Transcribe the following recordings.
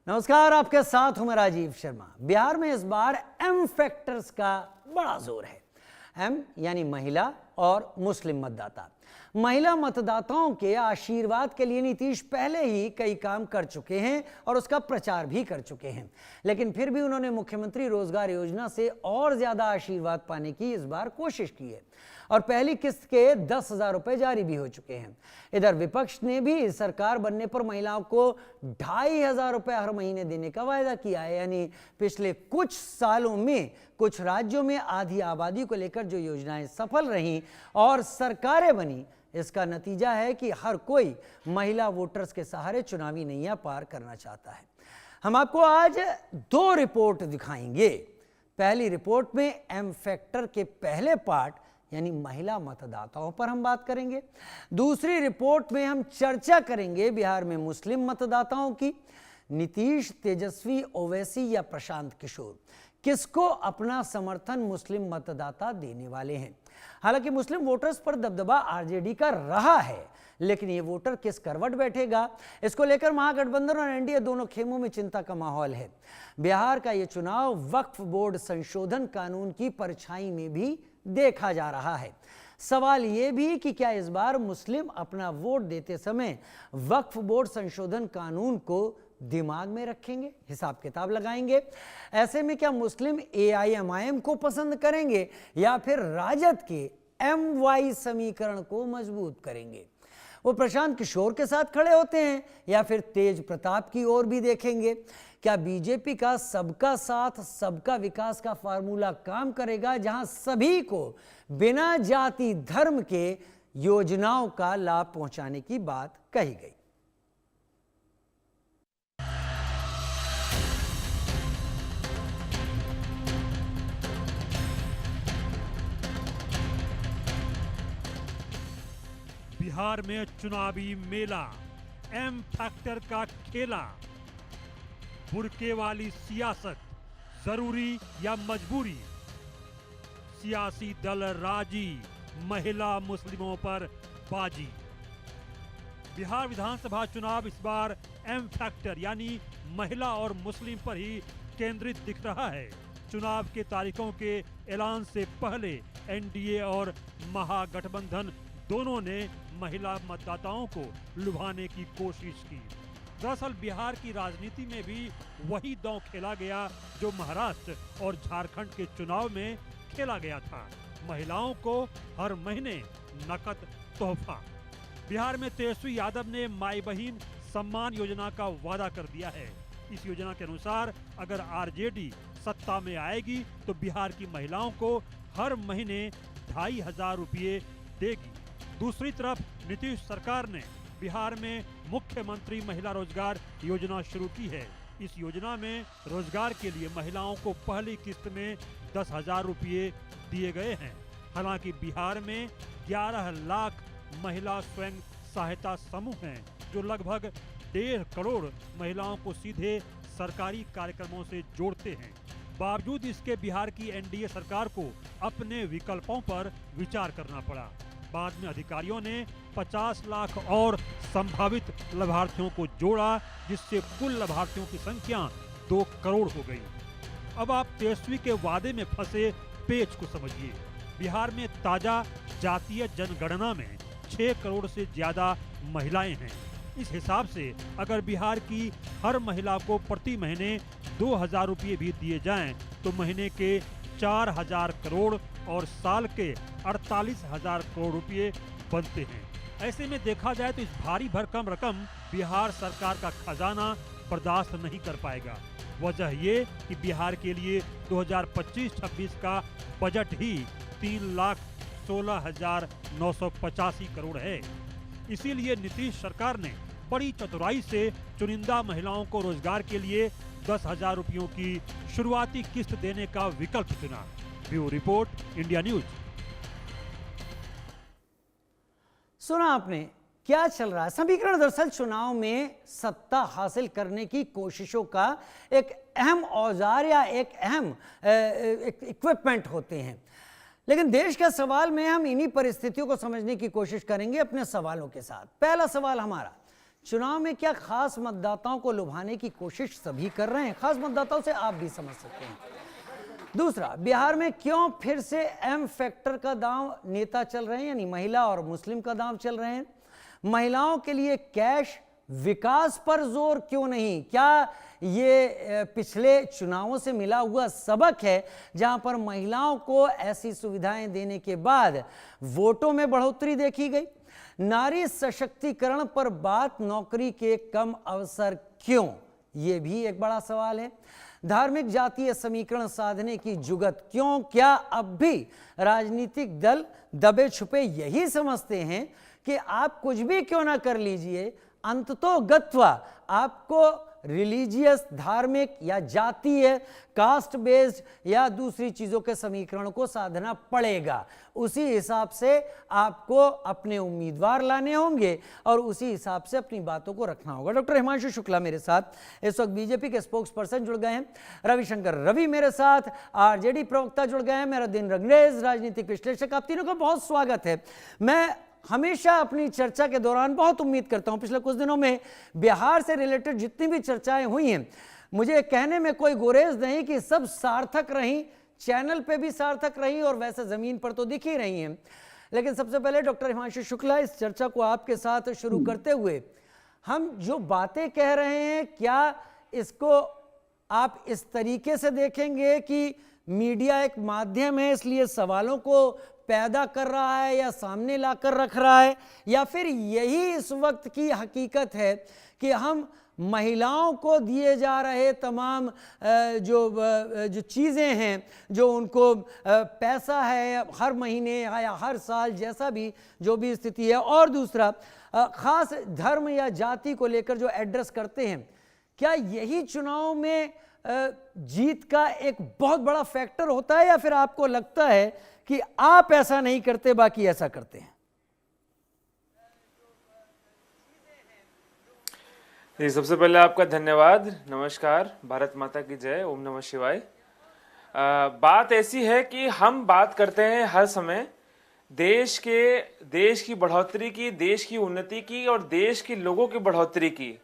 नमस्कार, आपके साथ हूं मैं राजीव शर्मा। बिहार में इस बार एम फैक्टर्स का बड़ा जोर है। एम यानी महिला और मुस्लिम मतदाता। महिला मतदाताओं के आशीर्वाद के लिए नीतीश पहले ही कई काम कर चुके हैं और उसका प्रचार भी कर चुके हैं, लेकिन फिर भी उन्होंने मुख्यमंत्री रोजगार योजना से और ज्यादा आशीर्वाद पाने की इस बार कोशिश की है और पहली किस्त के 10,000 रुपए जारी भी हो चुके हैं। इधर विपक्ष ने भी सरकार बनने पर महिलाओं को 2,500 रुपए हर महीने देने का वायदा किया है। यानी पिछले कुछ सालों में कुछ राज्यों में आधी आबादी को लेकर जो योजनाएं सफल रहीं और सरकारें बनी, इसका नतीजा है कि हर कोई महिला वोटर्स के सहारे चुनावी नैया पार करना चाहता है। हम आपको आज 2 रिपोर्ट दिखाएंगे। पहली रिपोर्ट में एम फैक्टर के पहले पार्ट यानी महिला मतदाताओं पर हम बात करेंगे। दूसरी रिपोर्ट में हम चर्चा करेंगे बिहार में मुस्लिम मतदाताओं की। नीतीश, तेजस्वी, ओवैसी या प्रशांत किशोर, किसको अपना समर्थन मुस्लिम मतदाता देने वाले हैं। हालांकि मुस्लिम वोटर्स पर दबदबा आरजेडी का रहा है, लेकिन ये वोटर किस करवट बैठेगा, इसको लेकर महागठबंधन और एनडीए दोनों खेमों में चिंता का माहौल है। बिहार का ये चुनाव वक्फ बोर्ड संशोधन कानून की परछाई में भी देखा जा रहा है। सवाल यह भी कि क्या इस बार मुस्लिम अपना वोट देते समय वक्फ बोर्ड संशोधन कानून को दिमाग में रखेंगे, हिसाब किताब लगाएंगे। ऐसे में क्या मुस्लिम एआईएमआईएम को पसंद करेंगे या फिर राजद के एमवाई समीकरण को मजबूत करेंगे। वो प्रशांत किशोर के साथ खड़े होते हैं या फिर तेज प्रताप की ओर भी देखेंगे। क्या बीजेपी का सबका साथ सबका विकास का फार्मूला काम करेगा, जहां सभी को बिना जाति धर्म के योजनाओं का लाभ पहुंचाने की बात कही गई। बिहार में चुनावी मेला, एम फैक्टर का खेला, बुरके वाली सियासत जरूरी या मजबूरी, सियासी दल राजी, महिला मुस्लिमों पर बाजी। बिहार विधानसभा चुनाव इस बार एम फैक्टर यानी महिला और मुस्लिम पर ही केंद्रित दिख रहा है। चुनाव के तारीखों के ऐलान से पहले एनडीए और महागठबंधन दोनों ने महिला मतदाताओं को लुभाने की कोशिश की। दरअसल बिहार की राजनीति में भी वही दांव खेला गया जो महाराष्ट्र और झारखंड के चुनाव में खेला गया था। महिलाओं को हर महीने नकद तोहफा। बिहार में तेजस्वी यादव ने माई बहन सम्मान योजना का वादा कर दिया है। इस योजना के अनुसार अगर आरजेडी सत्ता में आएगी तो बिहार की महिलाओं को हर महीने 2,500 रुपये देगी। दूसरी तरफ नीतीश सरकार ने बिहार में मुख्यमंत्री महिला रोजगार योजना शुरू की है। इस योजना में रोजगार के लिए महिलाओं को पहली किस्त में 10,000 रुपये दिए गए हैं। हालांकि बिहार में 11 लाख महिला स्वयं सहायता समूह हैं, जो लगभग 1.5 करोड़ महिलाओं को सीधे सरकारी कार्यक्रमों से जोड़ते हैं। बावजूद इसके बिहार की एनडीए सरकार को अपने विकल्पों पर विचार करना पड़ा। बाद में अधिकारियों ने 50 लाख और संभावित लाभार्थियों को जोड़ा, जिससे कुल लाभार्थियों की संख्या 2 करोड़ हो गई। अब आप तेजस्वी के वादे में फंसे पेच को समझिए। बिहार में ताजा जातीय जनगणना में 6 करोड़ से ज्यादा महिलाएं हैं। इस हिसाब से अगर बिहार की हर महिला को प्रति महीने 2,000 रुपये भी दिए जाएं तो महीने के 4,000 करोड़ और साल के 48,000 करोड़ रुपये बनते हैं। ऐसे में देखा जाए तो इस भारी भरकम रकम बिहार सरकार का खजाना बर्दाश्त नहीं कर पाएगा। वजह ये कि बिहार के लिए 2025-26 का बजट ही 3,16,985 करोड़ है। इसीलिए नीतीश सरकार ने बड़ी चतुराई से चुनिंदा महिलाओं को रोजगार के लिए 10,000 रुपयों की शुरुआती किस्त देने का विकल्प चुना। Bureau report, India news. सुना आपने क्या चल रहा है। समीकरण दरअसल चुनाव में सत्ता हासिल करने की कोशिशों का एक अहम औजार या एक अहम इक्विपमेंट होते हैं। लेकिन देश के सवाल में हम इन्हीं परिस्थितियों को समझने की कोशिश करेंगे अपने सवालों के साथ। पहला सवाल हमारा, चुनाव में क्या खास मतदाताओं को लुभाने की कोशिश सभी कर रहे हैं? खास मतदाताओं से आप भी समझ सकते हैं। दूसरा, बिहार में क्यों फिर से एम फैक्टर का दांव नेता चल रहे हैं, यानी महिला और मुस्लिम का दांव चल रहे हैं? महिलाओं के लिए कैश, विकास पर जोर क्यों नहीं? क्या ये पिछले चुनावों से मिला हुआ सबक है, जहां पर महिलाओं को ऐसी सुविधाएं देने के बाद वोटों में बढ़ोतरी देखी गई? नारी सशक्तिकरण पर बात, नौकरी के कम अवसर क्यों? ये भी एक बड़ा सवाल है। धार्मिक जातीय समीकरण साधने की जुगत क्यों? क्या अब भी राजनीतिक दल दबे छुपे यही समझते हैं कि आप कुछ भी क्यों ना कर लीजिए, अंततोगत्वा आपको रिलीजियस, धार्मिक या जातीय, कास्ट बेस्ड या दूसरी चीजों के समीकरण को साधना पड़ेगा? उसी हिसाब से आपको अपने उम्मीदवार लाने होंगे और उसी हिसाब से अपनी बातों को रखना होगा। डॉक्टर हिमांशु शुक्ला मेरे साथ इस वक्त बीजेपी के स्पोक्स पर्सन जुड़ गए हैं, रविशंकर रवि मेरे साथ आरजेडी प्रवक्ता जुड़ गए हैं, मेरा दिन रंगरेज राजनीतिक विश्लेषक। आप तीनों का बहुत स्वागत है। मैं हमेशा अपनी चर्चा के दौरान बहुत उम्मीद करता हूं, पिछले कुछ दिनों में बिहार से रिलेटेड जितनी भी चर्चाएं हुई हैं, मुझे कहने में कोई गुरेज नहीं कि सब सार्थक रही, चैनल पे भी सार्थक रही और वैसे जमीन पर तो दिख ही रही हैं। लेकिन सबसे पहले डॉक्टर हिमांशु शुक्ला, इस चर्चा को आपके साथ शुरू करते हुए, हम जो बातें कह रहे हैं क्या इसको आप इस तरीके से देखेंगे कि मीडिया एक माध्यम है इसलिए सवालों को पैदा कर रहा है या सामने लाकर रख रहा है, या फिर यही इस वक्त की हकीकत है कि हम महिलाओं को दिए जा रहे तमाम जो चीज़ें हैं, जो उनको पैसा है हर महीने या हर साल, जैसा भी जो भी स्थिति है, और दूसरा ख़ास धर्म या जाति को लेकर जो एड्रेस करते हैं, क्या यही चुनाव में जीत का एक बहुत बड़ा फैक्टर होता है, या फिर आपको लगता है कि आप ऐसा नहीं करते बाकी ऐसा करते हैं? जी, सबसे पहले आपका धन्यवाद, नमस्कार, भारत माता की जय, ओम नमः शिवाय। बात ऐसी है कि हम बात करते हैं हर समय देश की बढ़ोतरी की, देश की उन्नति की और देश के लोगों की बढ़ोतरी की।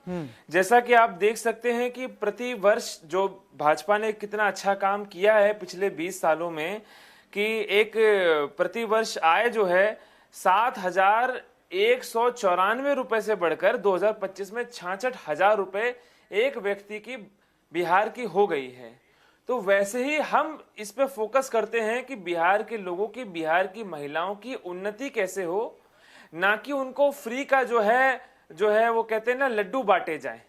जैसा कि आप देख सकते हैं कि प्रति वर्ष जो भाजपा ने कितना अच्छा काम किया है पिछले 20 सालों में, कि एक प्रति वर्ष आय जो है 7,194 रुपए से बढ़कर 2025 में 66,000 रुपए एक व्यक्ति की बिहार की हो गई है। तो वैसे ही हम इस पे फोकस करते हैं कि बिहार के लोगों की, बिहार की महिलाओं की उन्नति कैसे हो, ना कि उनको फ्री का जो है वो कहते हैं ना लड्डू बांटे जाए।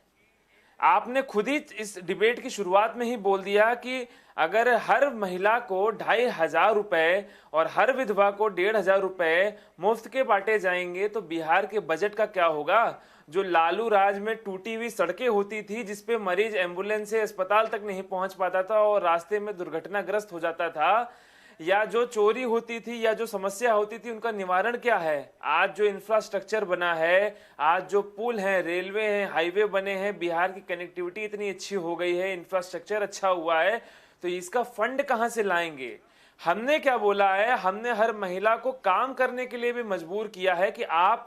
आपने खुद ही इस डिबेट की शुरुआत में ही बोल दिया कि अगर हर महिला को 2,500 रुपए और हर विधवा को 1,500 रुपए मुफ्त के बांटे जाएंगे तो बिहार के बजट का क्या होगा? जो लालू राज में टूटी हुई सड़कें होती थी, जिसपे मरीज एम्बुलेंस से अस्पताल तक नहीं पहुंच पाता था और रास्ते में दुर्घटनाग्रस्त हो जाता था, या जो चोरी होती थी या जो समस्या होती थी, उनका निवारण क्या है? आज जो इंफ्रास्ट्रक्चर बना है, आज जो पुल है, रेलवे हैं, हाईवे बने हैं, बिहार की कनेक्टिविटी इतनी अच्छी हो गई है, इंफ्रास्ट्रक्चर अच्छा हुआ है, तो इसका फंड कहां से लाएंगे? हमने क्या बोला है? हमने हर महिला को काम करने के लिए भी मजबूर किया है कि आप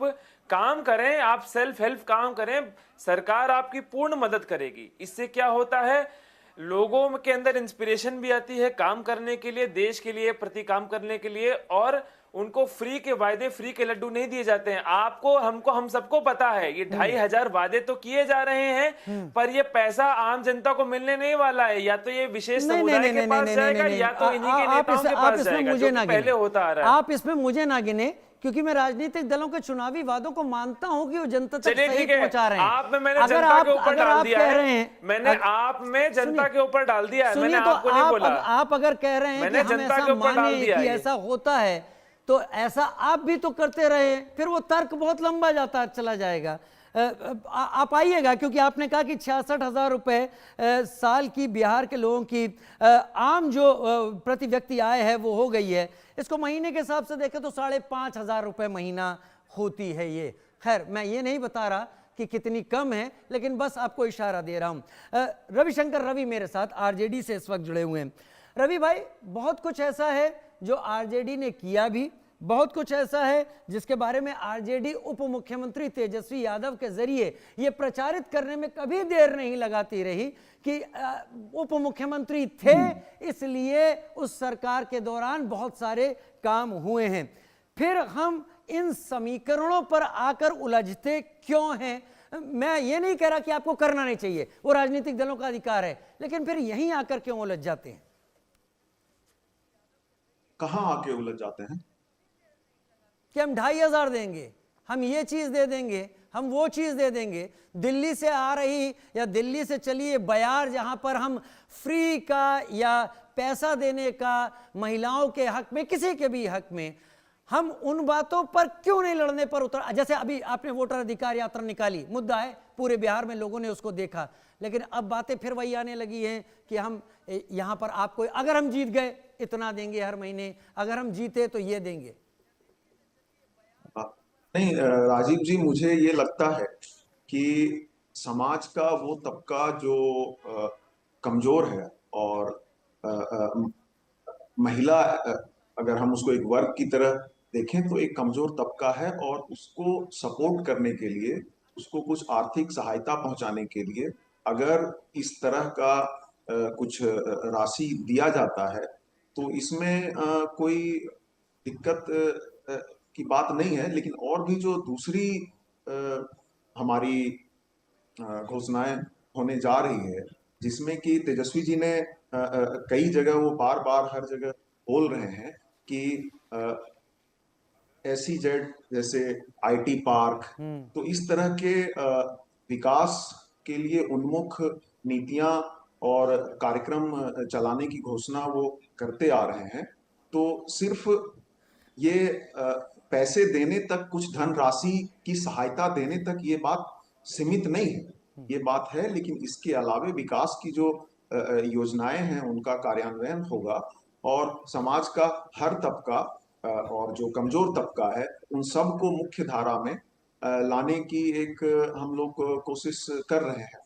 काम करें, आप सेल्फ हेल्प काम करें, सरकार आपकी पूर्ण मदद करेगी। इससे क्या होता है? लोगों के अंदर इंस्पिरेशन भी आती है काम करने के लिए, देश के लिए प्रति काम करने के लिए, और उनको फ्री के वादे, फ्री के लड्डू नहीं दिए जाते हैं। आपको, हमको, हम सबको पता है ये 2,500 वादे तो किए जा रहे हैं, पर ये पैसा आम जनता को मिलने नहीं वाला है। या तो ये विशेष समुदाय के पास जाएगा या तो इन्हीं के नेताओं के पास जाएगा, जो पहले होता आ रहा है। आप इसमें मुझे ना गिने, क्योंकि मैं राजनीतिक दलों के चुनावी वादों को मानता हूं कि वो जनता तक सही पहुंचा रहे हैं। आप में मैंने जनता के ऊपर डाल दिया है, मैंने आप में जनता के ऊपर डाल दिया है, मैंने आपको नहीं बोला। आप अगर कह रहे हैं कि हम ऐसा माने कि ऐसा होता है, तो ऐसा आप भी तो करते रहे, फिर वो तर्क बहुत लंबा जाता चला जाएगा। आप आइएगा, क्योंकि आपने कहा कि 66,000 रुपए साल की बिहार के लोगों की आम जो प्रति व्यक्ति आय है वो हो गई है। इसको महीने के हिसाब से देखें तो 5,500 रुपए महीना होती है ये। खैर, मैं ये नहीं बता रहा कि कितनी कम है, लेकिन बस आपको इशारा दे रहा हूं। रविशंकर रवि मेरे साथ आरजेडी से इस वक्त जुड़े हुए हैं। रवि भाई, बहुत कुछ ऐसा है जो आरजेडी ने किया भी, बहुत कुछ ऐसा है जिसके बारे में आरजेडी उप मुख्यमंत्री तेजस्वी यादव के जरिए ये प्रचारित करने में कभी देर नहीं लगाती रही कि उप मुख्यमंत्री थे, इसलिए उस सरकार के दौरान बहुत सारे काम हुए हैं। फिर हम इन समीकरणों पर आकर उलझते क्यों हैं? मैं ये नहीं कह रहा कि आपको करना नहीं चाहिए, वो राजनीतिक दलों का अधिकार है, लेकिन फिर यहीं आकर क्यों उलझ जाते हैं? कहां आके उलझ जाते हैं? कि हम 2,500 देंगे, हम ये चीज दे देंगे, हम वो चीज दे देंगे। दिल्ली से आ रही या दिल्ली से चलिए बयार, जहां पर हम फ्री का या पैसा देने का महिलाओं के हक में, किसी के भी हक में, हम उन बातों पर क्यों नहीं लड़ने पर उतर? जैसे अभी आपने वोटर अधिकार यात्रा निकाली, मुद्दा है, पूरे बिहार में लोगों ने उसको देखा, लेकिन अब बातें फिर वही आने लगी हैं कि हम यहां पर आपको, अगर हम जीत गए इतना देंगे हर महीने, अगर हम जीते तो ये देंगे। नहीं राजीव जी, मुझे ये लगता है कि समाज का वो तबका जो कमजोर है और महिला, अगर हम उसको एक वर्ग की तरह देखें तो एक कमजोर तबका है, और उसको सपोर्ट करने के लिए, उसको कुछ आर्थिक सहायता पहुंचाने के लिए अगर इस तरह का कुछ राशि दिया जाता है तो इसमें कोई दिक्कत की बात नहीं है। लेकिन और भी जो दूसरी हमारी घोषणाएं होने जा रही है, जिसमें कि तेजस्वी जी ने कई जगह, वो बार बार हर जगह बोल रहे हैं कि SEZ जैसे IT पार्क, तो इस तरह के विकास के लिए उन्मुख नीतियां और कार्यक्रम चलाने की घोषणा वो करते आ रहे हैं। तो सिर्फ ये पैसे देने तक, कुछ धनराशि की सहायता देने तक ये बात सीमित नहीं है, ये बात है। लेकिन इसके अलावे विकास की जो योजनाएं हैं उनका कार्यान्वयन होगा, और समाज का हर तबका और जो कमजोर तबका है उन सबको मुख्य धारा में लाने की एक हम लोग कोशिश कर रहे हैं।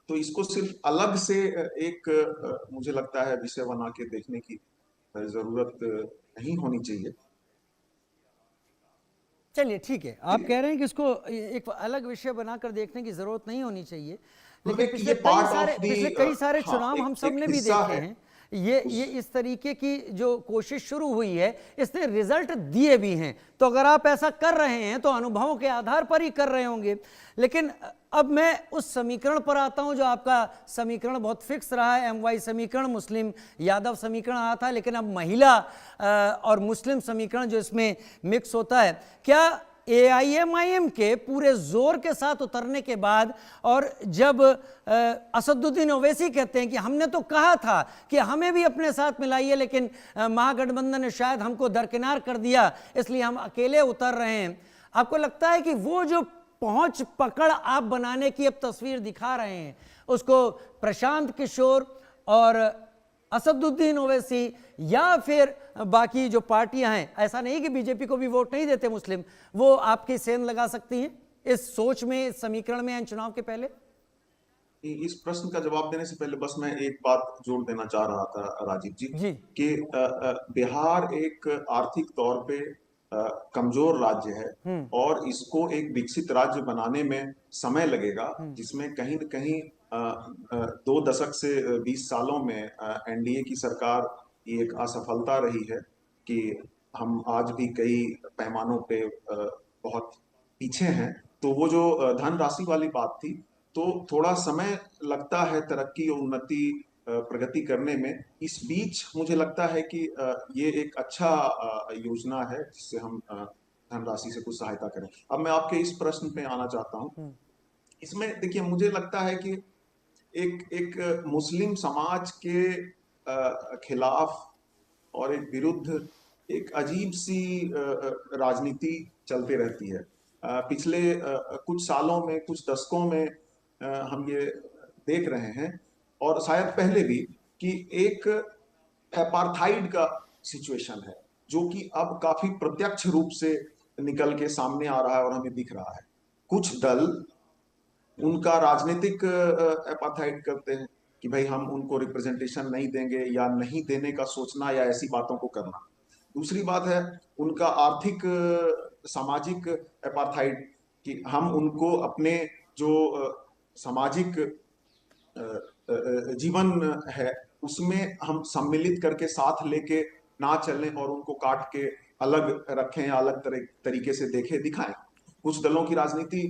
तो इसको सिर्फ अलग से एक मुझे लगता है विषय बना के देखने की जरूरत नहीं होनी चाहिए। चलिए ठीक है, आप कह रहे हैं कि इसको एक अलग विषय बनाकर देखने की जरूरत नहीं होनी चाहिए, लेकिन पिछले कई सारे चुनाव हम सब ने भी देखे हैं, ये इस तरीके की जो कोशिश शुरू हुई है इसने रिजल्ट दिए भी हैं। तो अगर आप ऐसा कर रहे हैं तो अनुभवों के आधार पर ही कर रहे होंगे। लेकिन अब मैं उस समीकरण पर आता हूं जो आपका समीकरण बहुत फिक्स रहा है, MY समीकरण, मुस्लिम यादव समीकरण आया था, लेकिन अब महिला और मुस्लिम समीकरण जो इसमें मिक्स होता है। क्या AIMIM के पूरे जोर के साथ उतरने के बाद, और जब असदुद्दीन ओवैसी कहते हैं कि हमने तो कहा था कि हमें भी अपने साथ मिलाइए, लेकिन महागठबंधन ने शायद हमको दरकिनार कर दिया, इसलिए हम अकेले उतर रहे हैं, आपको लगता है कि वो जो पहुंच पकड़ आप बनाने की अब तस्वीर दिखा रहे हैं, उसको प्रशांत किशोर और असदुद्दीन ओवैसी या फिर बाकी जो पार्टियां हैं, ऐसा नहीं कि बीजेपी को भी वोट नहीं देते मुस्लिम, वो आपकी सेंध लगा सकती हैं इस सोच में, इस समीकरण में चुनाव के पहले? इस प्रश्न का जवाब देने से पहले बस मैं एक बात जोड़ देना चाह रहा था राजीव जी, कि बिहार एक आर्थिक तौर पे कमजोर राज्य है और इसको एक विकसित राज्य बनाने में समय लगेगा, जिसमें कहीं न कहीं 2 दशक से 20 सालों में NDA की सरकार की एक असफलता रही है कि हम आज भी कई पैमानों पे बहुत पीछे हैं। तो वो जो धनराशि वाली बात थी, तो थोड़ा समय लगता है तरक्की और उन्नति प्रगति करने में। इस बीच मुझे लगता है कि ये एक अच्छा योजना है जिससे हम धनराशि से कुछ सहायता करें। अब मैं आपके इस प्रश्न पे आना चाहता हूँ। इसमें देखिए, मुझे लगता है कि एक मुस्लिम समाज के खिलाफ और एक विरुद्ध एक अजीब सी राजनीति चलती रहती है। पिछले कुछ सालों में, कुछ दशकों में हम ये देख रहे हैं, और शायद पहले भी, कि एक एपार्थाइड का सिचुएशन है जो कि अब काफी प्रत्यक्ष रूप से निकल के सामने आ रहा है और हमें दिख रहा है। कुछ दल उनका राजनीतिक एपार्थाइड करते हैं कि भाई हम उनको रिप्रेजेंटेशन नहीं देंगे, या नहीं देने का सोचना, या ऐसी बातों को करना। दूसरी बात है उनका आर्थिक सामाजिक अपार्थाइड, कि हम उनको अपने जो सामाजिक जीवन है उसमें हम सम्मिलित करके साथ लेके ना चलें और उनको काट के अलग रखें या अलग तरीके से देखें दिखाएं। कुछ दलों की राजनीति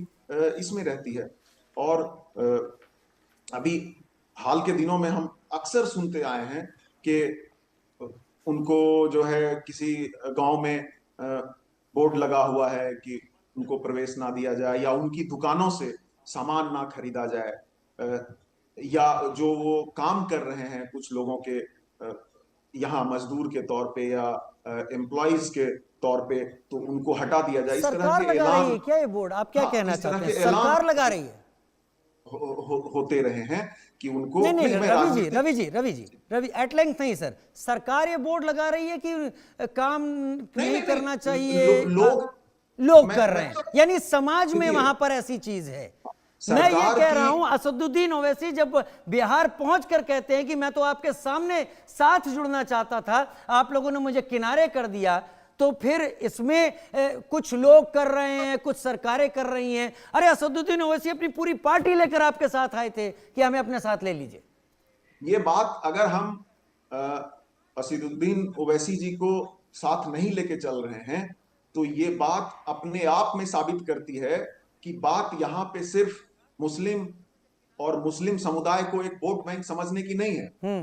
इसमें रहती है। और अभी हाल के दिनों में हम अक्सर सुनते आए हैं कि उनको जो है किसी गांव में बोर्ड लगा हुआ है कि उनको प्रवेश ना दिया जाए, या उनकी दुकानों से सामान ना खरीदा जाए, या जो वो काम कर रहे हैं कुछ लोगों के यहाँ मजदूर के तौर पे या एम्प्लॉइज के तौर पे, तो उनको हटा दिया जाए। इस तरह सरकार के लगा रही है ऐलान, क्या ये बोर्ड? आप क्या कहना चाहते हैं? सरकार लगा रही है? होते रहे हैं कि उनको नहीं, रवि एट लेंथ नहीं सर, सरकार ये बोर्ड लगा रही है कि काम नहीं करना चाहिए, लोग कर रहे हैं, यानी समाज में वहां पर ऐसी चीज है। मैं ये कह रहा हूं असदुद्दीन ओवैसी जब बिहार पहुंचकर कहते हैं कि मैं तो आपके सामने साथ जुड़ना चाहता था, आप लोगों ने मुझे किनारे कर दिया, तो फिर इसमें कुछ लोग कर रहे हैं, कुछ सरकारें कर रही हैं। अरे असदुद्दीन ओवैसी अपनी पूरी पार्टी लेकर आपके साथ आए थे कि हमें अपने साथ ले लीजिए। ये बात अगर हम असदुद्दीन ओवैसी जी को साथ नहीं लेके चल रहे हैं तो ये बात अपने आप में साबित करती है कि बात यहां पे सिर्फ मुस्लिम और मुस्लिम समुदाय को एक वोट बैंक समझने की नहीं है।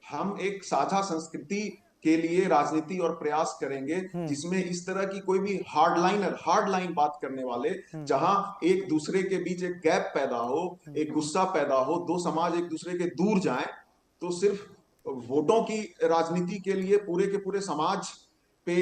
हम एक साझा संस्कृति के लिए राजनीति और प्रयास करेंगे जिसमें इस तरह की कोई भी हार्ड लाइन बात करने वाले, जहां एक दूसरे के बीच एक गैप पैदा हो, एक गुस्सा पैदा हो, दो समाज एक दूसरे के दूर जाएं, तो सिर्फ वोटों की राजनीति के लिए पूरे के पूरे समाज पे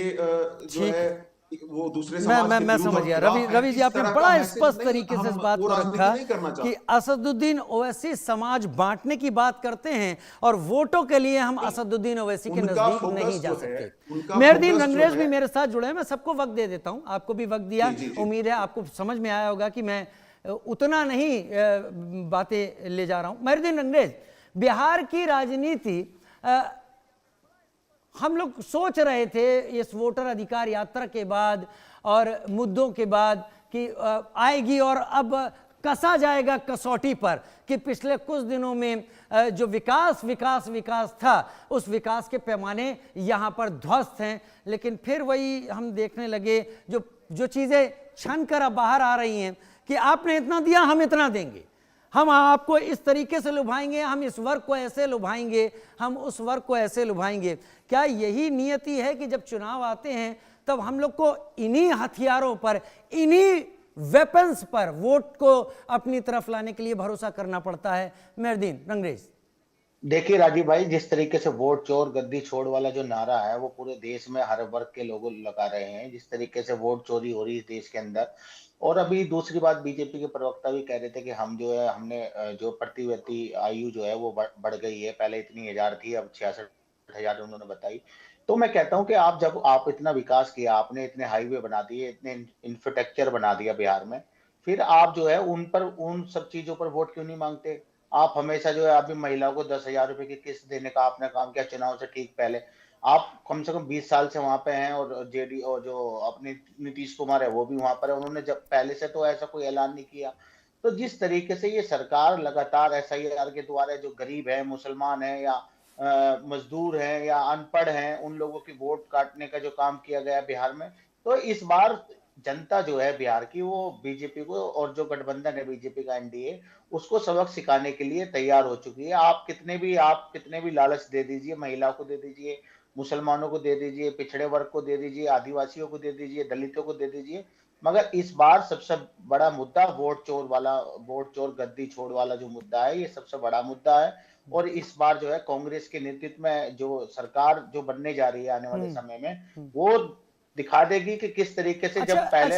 जो है वो दूसरे समाज मैं समझ गया। रवि जी आपने बड़ा स्पष्ट तरीके से इस बात को रखा कि असदुद्दीन ओवैसी समाज बांटने की बात करते हैं और वोटों के लिए हम असदुद्दीन ओवैसी के नजदीक नहीं जा सकते। मेहरदीन रंगरेज भी मेरे साथ जुड़े हैं, मैं सबको वक्त दे देता हूं, आपको भी वक्त दिया। उम्मीद है आपको समझ में आया होगा कि मैं उतना नहीं बातें ले जा रहा हूं। मेहरदीन रंगरेज, बिहार की राजनीति हम लोग सोच रहे थे इस वोटर अधिकार यात्रा के बाद और मुद्दों के बाद कि आएगी और अब कसा जाएगा कसौटी पर कि पिछले कुछ दिनों में जो विकास था उस विकास के पैमाने यहाँ पर ध्वस्त हैं। लेकिन फिर वही हम देखने लगे जो चीज़ें छन कर अब बाहर आ रही हैं कि आपने इतना दिया, हम इतना देंगे, हम आपको इस तरीके से लुभाएंगे, हम इस वर्ग को ऐसे लुभाएंगे, हम उस वर्ग को ऐसे लुभाएंगे। क्या यही नियति है कि जब चुनाव आते हैं तब हम लोग को इन्हीं हथियारों पर, इन्हीं वेपन्स पर वोट को अपनी तरफ लाने के लिए भरोसा करना पड़ता है? मेहरदीन रंगरेज, देखिए राजीव भाई, जिस तरीके से वोट चोर गद्दी छोड़ वाला जो नारा है वो पूरे देश में हर वर्ग के लोग लगा रहे हैं, जिस तरीके से वोट चोरी हो रही है देश के अंदर। और अभी दूसरी बात, बीजेपी के प्रवक्ता भी कह रहे थे कि हम जो है, हमने जो प्रति व्यक्ति आयु जो है वो बढ़ गई है, पहले इतनी 1000 थी, अब 66,000 उन्होंने बताई। तो मैं कहता हूं कि आप इतना विकास किया, आपने इतने हाईवे बना दिए, इतने इंफ्रास्ट्रक्चर बना दिया बिहार में, फिर आप जो है उन सब चीजों पर वोट क्यों नहीं मांगते? आप हमेशा जो है, अभी महिलाओं को 10,000 रुपए की किस्त देने का आपने काम किया चुनाव से ठीक पहले। आप कम से कम 20 साल से वहां पे हैं और जेडी और जो अपने नीतीश कुमार है वो भी वहां पर है, उन्होंने जब पहले से तो ऐसा कोई ऐलान नहीं किया। तो जिस तरीके से ये सरकार लगातार SIR के द्वारा जो गरीब है, मुसलमान है या मजदूर है या अनपढ़ हैं, उन लोगों की वोट काटने का जो काम किया गया बिहार में, तो इस बार जनता जो है बिहार की वो बीजेपी को और जो गठबंधन है बीजेपी का NDA उसको सबक सिखाने के लिए तैयार हो चुकी है। आप कितने भी लालच दे दीजिए, महिलाओं को दे दीजिए, मुसलमानों को दे दीजिए, पिछड़े वर्ग को दे दीजिए, आदिवासियों को दे दीजिए, दलितों को दे दीजिए, मगर इस बार सबसे बड़ा मुद्दा वोट चोर गद्दी छोड़ वाला जो मुद्दा है, ये सबसे बड़ा मुद्दा है। और इस बार जो है कांग्रेस के नेतृत्व में जो सरकार जो बनने जा रही है आने वाले समय में, वो दिखा देगी कि किस तरीके से जब पहले।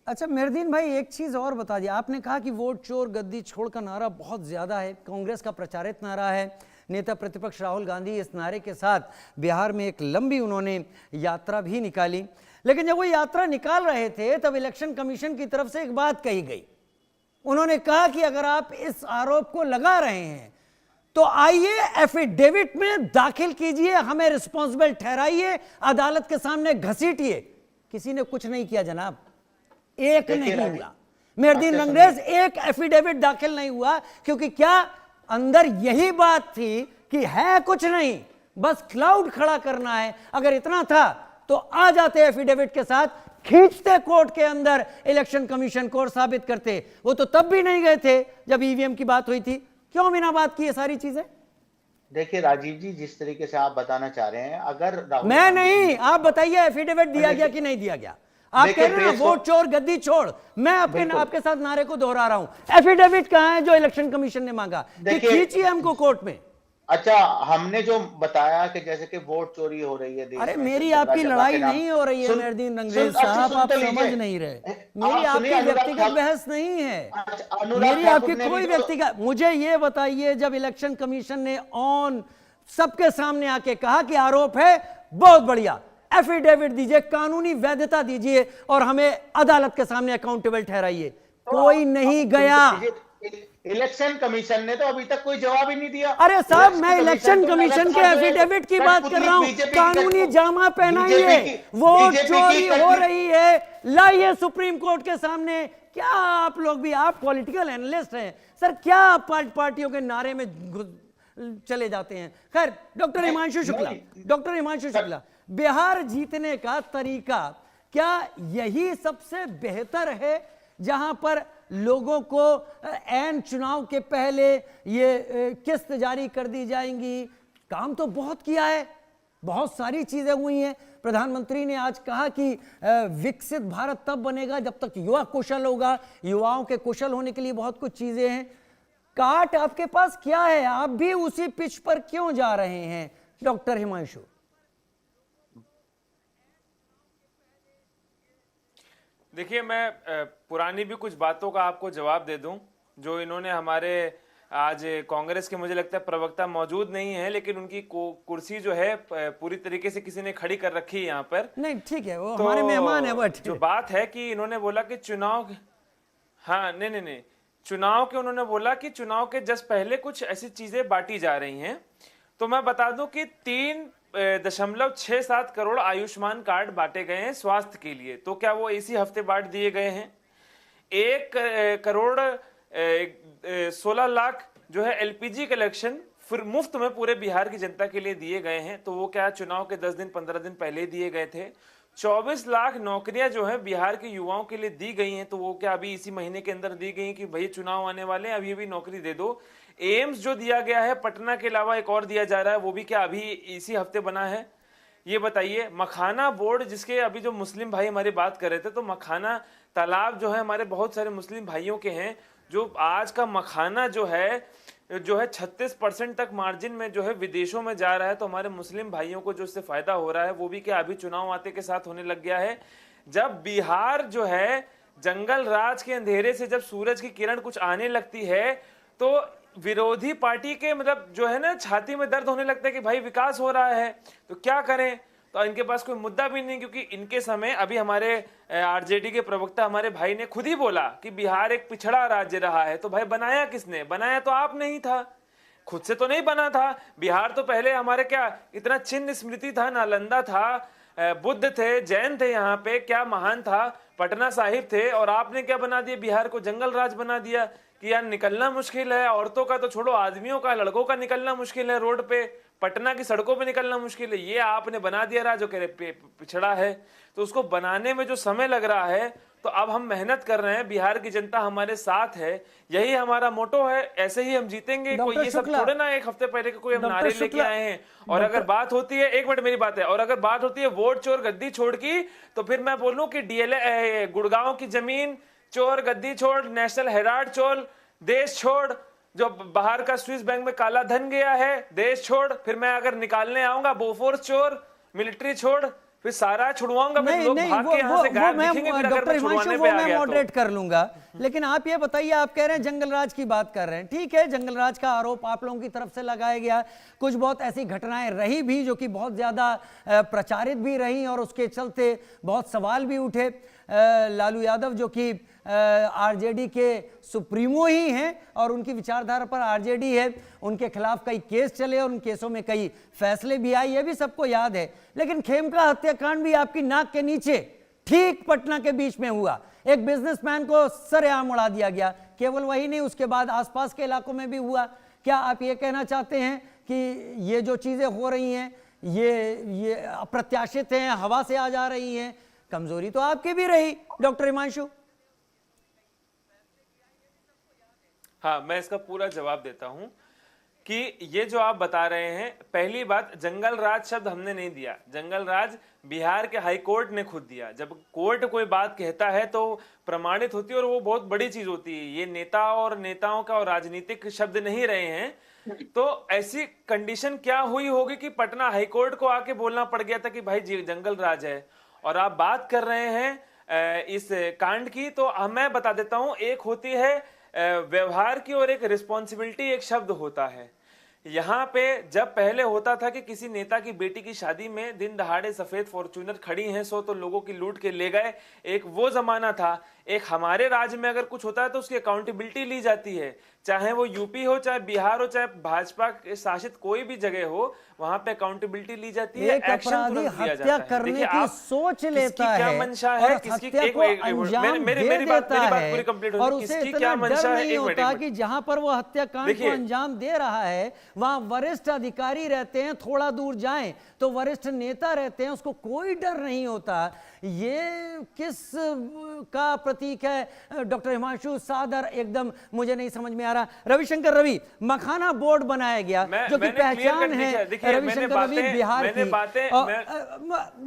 अच्छा मेहरदीन भाई, एक चीज और बता दिया, आपने कहा कि वोट चोर गद्दी छोड़ का नारा बहुत ज्यादा है, कांग्रेस का प्रचारित नारा है। नेता प्रतिपक्ष राहुल गांधी इस नारे के साथ बिहार में एक लंबी उन्होंने यात्रा भी निकाली। लेकिन जब वो यात्रा निकाल रहे थे तब इलेक्शन कमीशन की तरफ से एक बात कही गई। उन्होंने कहा कि अगर आप इस आरोप को लगा रहे हैं तो आइए एफिडेविट में दाखिल कीजिए, हमें रिस्पॉन्सिबल ठहराइए, अदालत के सामने घसीटिए। किसी ने कुछ नहीं किया जनाब, एक नहीं हुआ। मेहरदीन रंगरेज एक एफिडेविट दाखिल नहीं हुआ, क्योंकि क्या अंदर यही बात थी कि है कुछ नहीं, बस क्लाउड खड़ा करना है। अगर इतना था तो आ जाते एफिडेविट के साथ, खींचते कोर्ट के अंदर, इलेक्शन कमीशन को और साबित करते। वो तो तब भी नहीं गए थे जब ईवीएम की बात हुई थी। क्यों बिना बात किए सारी चीजें? देखिए राजीव जी, जिस तरीके से आप बताना चाह रहे हैं, अगर मैं नहीं, आप बताइए एफिडेविट दिया गया कि नहीं दिया गया। आप कह रहे हैं वोट चोर गद्दी छोड़, मैं आपके साथ नारे को दोहरा रहा हूं। एफिडेविट कहां है जो इलेक्शन कमीशन ने मांगा कि खींचिए हमको कोर्ट में? अच्छा, हमने जो बताया कि जैसे कि वोट चोरी हो रही है देश अरे में, मेरी आपकी लड़ाई नहीं हो रही है मेहरदीन रंगरेज साहब, आप समझ नहीं रहे। मेरी आपकी व्यक्तिगत बहस नहीं है, मेरी आपकी कोई व्यक्तिगत। मुझे ये बताइए, जब इलेक्शन कमीशन ने ऑन सबके सामने आके कहा कि आरोप है, बहुत बढ़िया, एफिडेविट दीजिए, कानूनी वैधता दीजिए और हमें अदालत के सामने अकाउंटेबल ठहराइए, कोई नहीं गया। इलेक्शन कमीशन ने तो अभी तक कोई जवाब ही नहीं दिया। अरे साहब, मैं इलेक्शन कमीशन के एफिडेविट की बात कर रहा हूं। कानूनी जामा पहनाइए, वोट चोरी हो रही है, लाइए सुप्रीम कोर्ट के सामने। क्या आप लोग भी, आप पॉलिटिकल एनालिस्ट हैं सर, क्या आप पार्टियों के नारे में चले जाते हैं? खैर, डॉक्टर हिमांशु शुक्ला, बिहार जीतने का तरीका क्या यही सबसे बेहतर है, जहां पर लोगों को ऐन चुनाव के पहले ये किस्त जारी कर दी जाएंगी? काम तो बहुत किया है, बहुत सारी चीजें हुई हैं। प्रधानमंत्री ने आज कहा कि विकसित भारत तब बनेगा जब तक युवा कुशल होगा। युवाओं के कुशल होने के लिए बहुत कुछ चीजें हैं। काट आपके पास क्या है? आप भी उसी पिच पर क्यों जा रहे हैं डॉक्टर हिमांशु? देखिए, मैं पुरानी भी कुछ बातों का आपको जवाब दे दूं जो इन्होंने हमारे आज कांग्रेस के, मुझे लगता है प्रवक्ता मौजूद नहीं है, लेकिन उनकी कुर्सी जो है पूरी तरीके से किसी ने खड़ी कर रखी है यहाँ पर। नहीं, ठीक है, वो हमारे मेहमान है। बट जो बात है कि इन्होंने बोला कि चुनाव, हाँ नहीं, चुनाव के उन्होंने बोला कि चुनाव के जस्ट पहले कुछ ऐसी चीजें बांटी जा रही हैं। तो मैं बता दूं कि 3.67 करोड़ आयुष्मान कार्ड बांटे गए हैं स्वास्थ्य के लिए। तो क्या वो इसी हफ्ते बांट दिए गए हैं? 1 करोड़ 16 लाख जो है एलपीजी कलेक्शन फिर मुफ्त में पूरे बिहार की जनता के लिए दिए गए हैं। तो वो क्या चुनाव के 10 दिन 15 दिन पहले दिए गए थे? 24 लाख नौकरियां जो है बिहार के युवाओं के लिए दी गई हैं। तो वो क्या अभी इसी महीने के अंदर दी गई कि भाई चुनाव आने वाले हैं, अभी भी नौकरी दे दो। एम्स जो दिया गया है पटना के अलावा एक और दिया जा रहा है, वो भी क्या अभी इसी हफ्ते बना है? ये बताइए। मखाना बोर्ड, जिसके अभी जो मुस्लिम भाई हमारी बात कर रहे थे, तो मखाना तालाब जो है हमारे बहुत सारे मुस्लिम भाइयों के हैं, जो आज का मखाना जो है 36% तक मार्जिन में जो है विदेशों में जा रहा है। तो हमारे मुस्लिम भाइयों को जो इससे फायदा हो रहा है, वो भी क्या अभी चुनाव आते के साथ होने लग गया है? जब बिहार जो है जंगल राज के अंधेरे से जब सूरज की किरण कुछ आने लगती है, तो विरोधी पार्टी के मतलब जो है ना, छाती में दर्द होने लगता है कि भाई विकास हो रहा है, तो क्या करें? तो इनके पास कोई मुद्दा भी नहीं, क्योंकि इनके समय अभी हमारे आरजेडी के प्रवक्ता हमारे भाई ने खुद ही बोला कि बिहार एक पिछड़ा राज्य रहा है। तो भाई बनाया किसने? बनाया तो आप नहीं था, खुद से तो नहीं बना था। बिहार तो पहले हमारे क्या इतना चिन्ह स्मृति था, नालंदा था, बुद्ध थे, जैन थे, यहाँ पे क्या महान था, पटना साहिब थे। और आपने क्या बना दिया? बिहार को जंगल राज बना दिया कि यार निकलना मुश्किल है। औरतों का तो छोड़ो, आदमियों का, लड़कों का निकलना मुश्किल है रोड पे, पटना की सड़कों पे निकलना मुश्किल है। ये आपने बना दिया राज जो कह रहे पिछड़ा है। तो उसको बनाने में जो समय लग रहा है, तो अब हम मेहनत कर रहे हैं, बिहार की जनता हमारे साथ है, यही हमारा मोटो है, ऐसे ही हम जीतेंगे। कोई ये सब थोड़े ना एक हफ्ते पहले कोई हम नारे लेके आए हैं। और अगर बात होती है, एक मिनट मेरी बात है, और अगर बात होती है वोट चोर गद्दी छोड़ की, तो फिर मैं बोलूं कि डीएलए गुड़गांव की जमीन चोर, गद्दी छोड़, नेशनल हेराल्ड चोर, देश छोड़, जो बाहर का स्विस बैंक में काला धन गया है, देश छोड़। फिर मैं अगर निकालने आऊंगा बोफोर्स चोर, मिलिट्री छोड़, फिर सारा छुड़वाऊंगा। मैं लोग भाग के यहां से गायब दिखेंगे, फिर अगर मैं छुड़वाने पे आ गया तो मॉडरेट कर लूंगा। लेकिन आप ये बताइए, आप कह रहे हैं जंगल राज की बात कर रहे हैं, ठीक है, जंगल राज का आरोप आप लोगों की तरफ से लगाया गया। कुछ बहुत ऐसी घटनाएं रही भी जो कि बहुत ज्यादा प्रचारित भी रही और उसके चलते बहुत सवाल भी उठे। लालू यादव जो कि आरजेडी के सुप्रीमो ही हैं और उनकी विचारधारा पर आरजेडी है, उनके खिलाफ कई केस चले और उन केसों में कई फैसले भी आए, ये भी सबको याद है। लेकिन खेमका हत्याकांड भी आपकी नाक के नीचे ठीक पटना के बीच में हुआ। एक बिजनेसमैन को सरेआम उड़ा दिया गया। केवल वही नहीं, उसके बाद आसपास के इलाकों में भी हुआ। क्या आप ये कहना चाहते हैं कि ये जो चीजें हो रही हैं ये अप्रत्याशित हैं, हवा से आ जा रही हैं? कमजोरी तो आपकी भी रही डॉक्टर हिमांशु। हाँ, मैं इसका पूरा जवाब देता हूं कि ये जो आप बता रहे हैं, पहली बात, जंगल राज शब्द हमने नहीं दिया। जंगल राज बिहार के हाई कोर्ट ने खुद दिया। जब कोर्ट कोई बात कहता है तो प्रमाणित होती है और वो बहुत बड़ी चीज होती है। ये नेता और नेताओं का और राजनीतिक शब्द नहीं रहे हैं। तो ऐसी कंडीशन क्या हुई होगी कि पटना हाई कोर्ट को आके बोलना पड़ गया था कि भाई जी जंगल राज है। और आप बात कर रहे हैं इस कांड की, तो मैं बता देता हूं, एक होती है व्यवहार की और एक रिस्पॉन्सिबिलिटी एक शब्द होता है। यहाँ पे जब पहले होता था कि किसी नेता की बेटी की शादी में दिन दहाड़े सफेद फॉर्च्यूनर खड़ी हैं 100 तो लोगों की लूट के ले गए, एक वो जमाना था। एक हमारे राज्य में अगर कुछ होता है तो उसकी अकाउंटेबिलिटी ली जाती है, चाहे वो यूपी हो, चाहे बिहार हो, चाहे भाजपा शासित कोई भी जगह हो, वहां पे अकाउंटेबिलिटी ली जाती है, एक्शन तुरंत लिया हत्या जाता है। करने देखिए की आप सोच लेता क्या है मंशा और है, किसकी हत्या को अंजाम दे देता है और उसे इतना डर नहीं होता कि जहां पर वो हत्याकांड को अंजाम दे रहा है वहां वरिष्ठ अधिकारी रहते हैं, थोड़ा दूर जाएं तो वरिष्ठ नेता रहते हैं, उसको कोई डर नहीं होता। ये किस का प्रतीक है डॉक्टर हिमांशु? सादर एकदम मुझे नहीं समझ में आ रहा। रविशंकर रवि, मखाना बोर्ड बनाया गया जो कि पहचान है रविशंकर रवि बिहार की।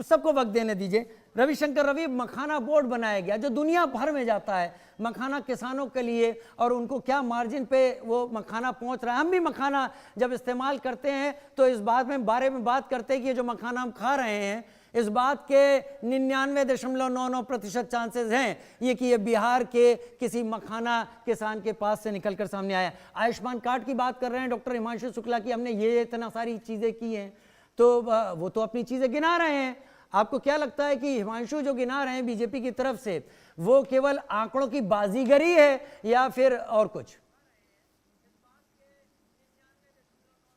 सबको वक्त देने दीजिए। रविशंकर रवि, मखाना बोर्ड बनाया गया जो दुनिया भर में जाता है मखाना किसानों के लिए और उनको क्या मार्जिन पे वो मखाना पहुंच रहा है। हम भी मखाना जब इस्तेमाल करते हैं तो इस बारे में बात करते हैं कि ये जो मखाना हम खा रहे हैं इस बात के 99.99% चांसेस हैं ये कि ये बिहार के किसी मखाना किसान के पास से निकलकर सामने आया। आयुष्मान कार्ड की बात कर रहे हैं डॉक्टर हिमांशु शुक्ला की, हमने ये इतना सारी चीजें की हैं, तो वो तो अपनी चीजें गिना रहे हैं। आपको क्या लगता है कि हिमांशु जो गिना रहे हैं बीजेपी की तरफ से वो केवल आंकड़ों की बाजीगरी है या फिर और कुछ?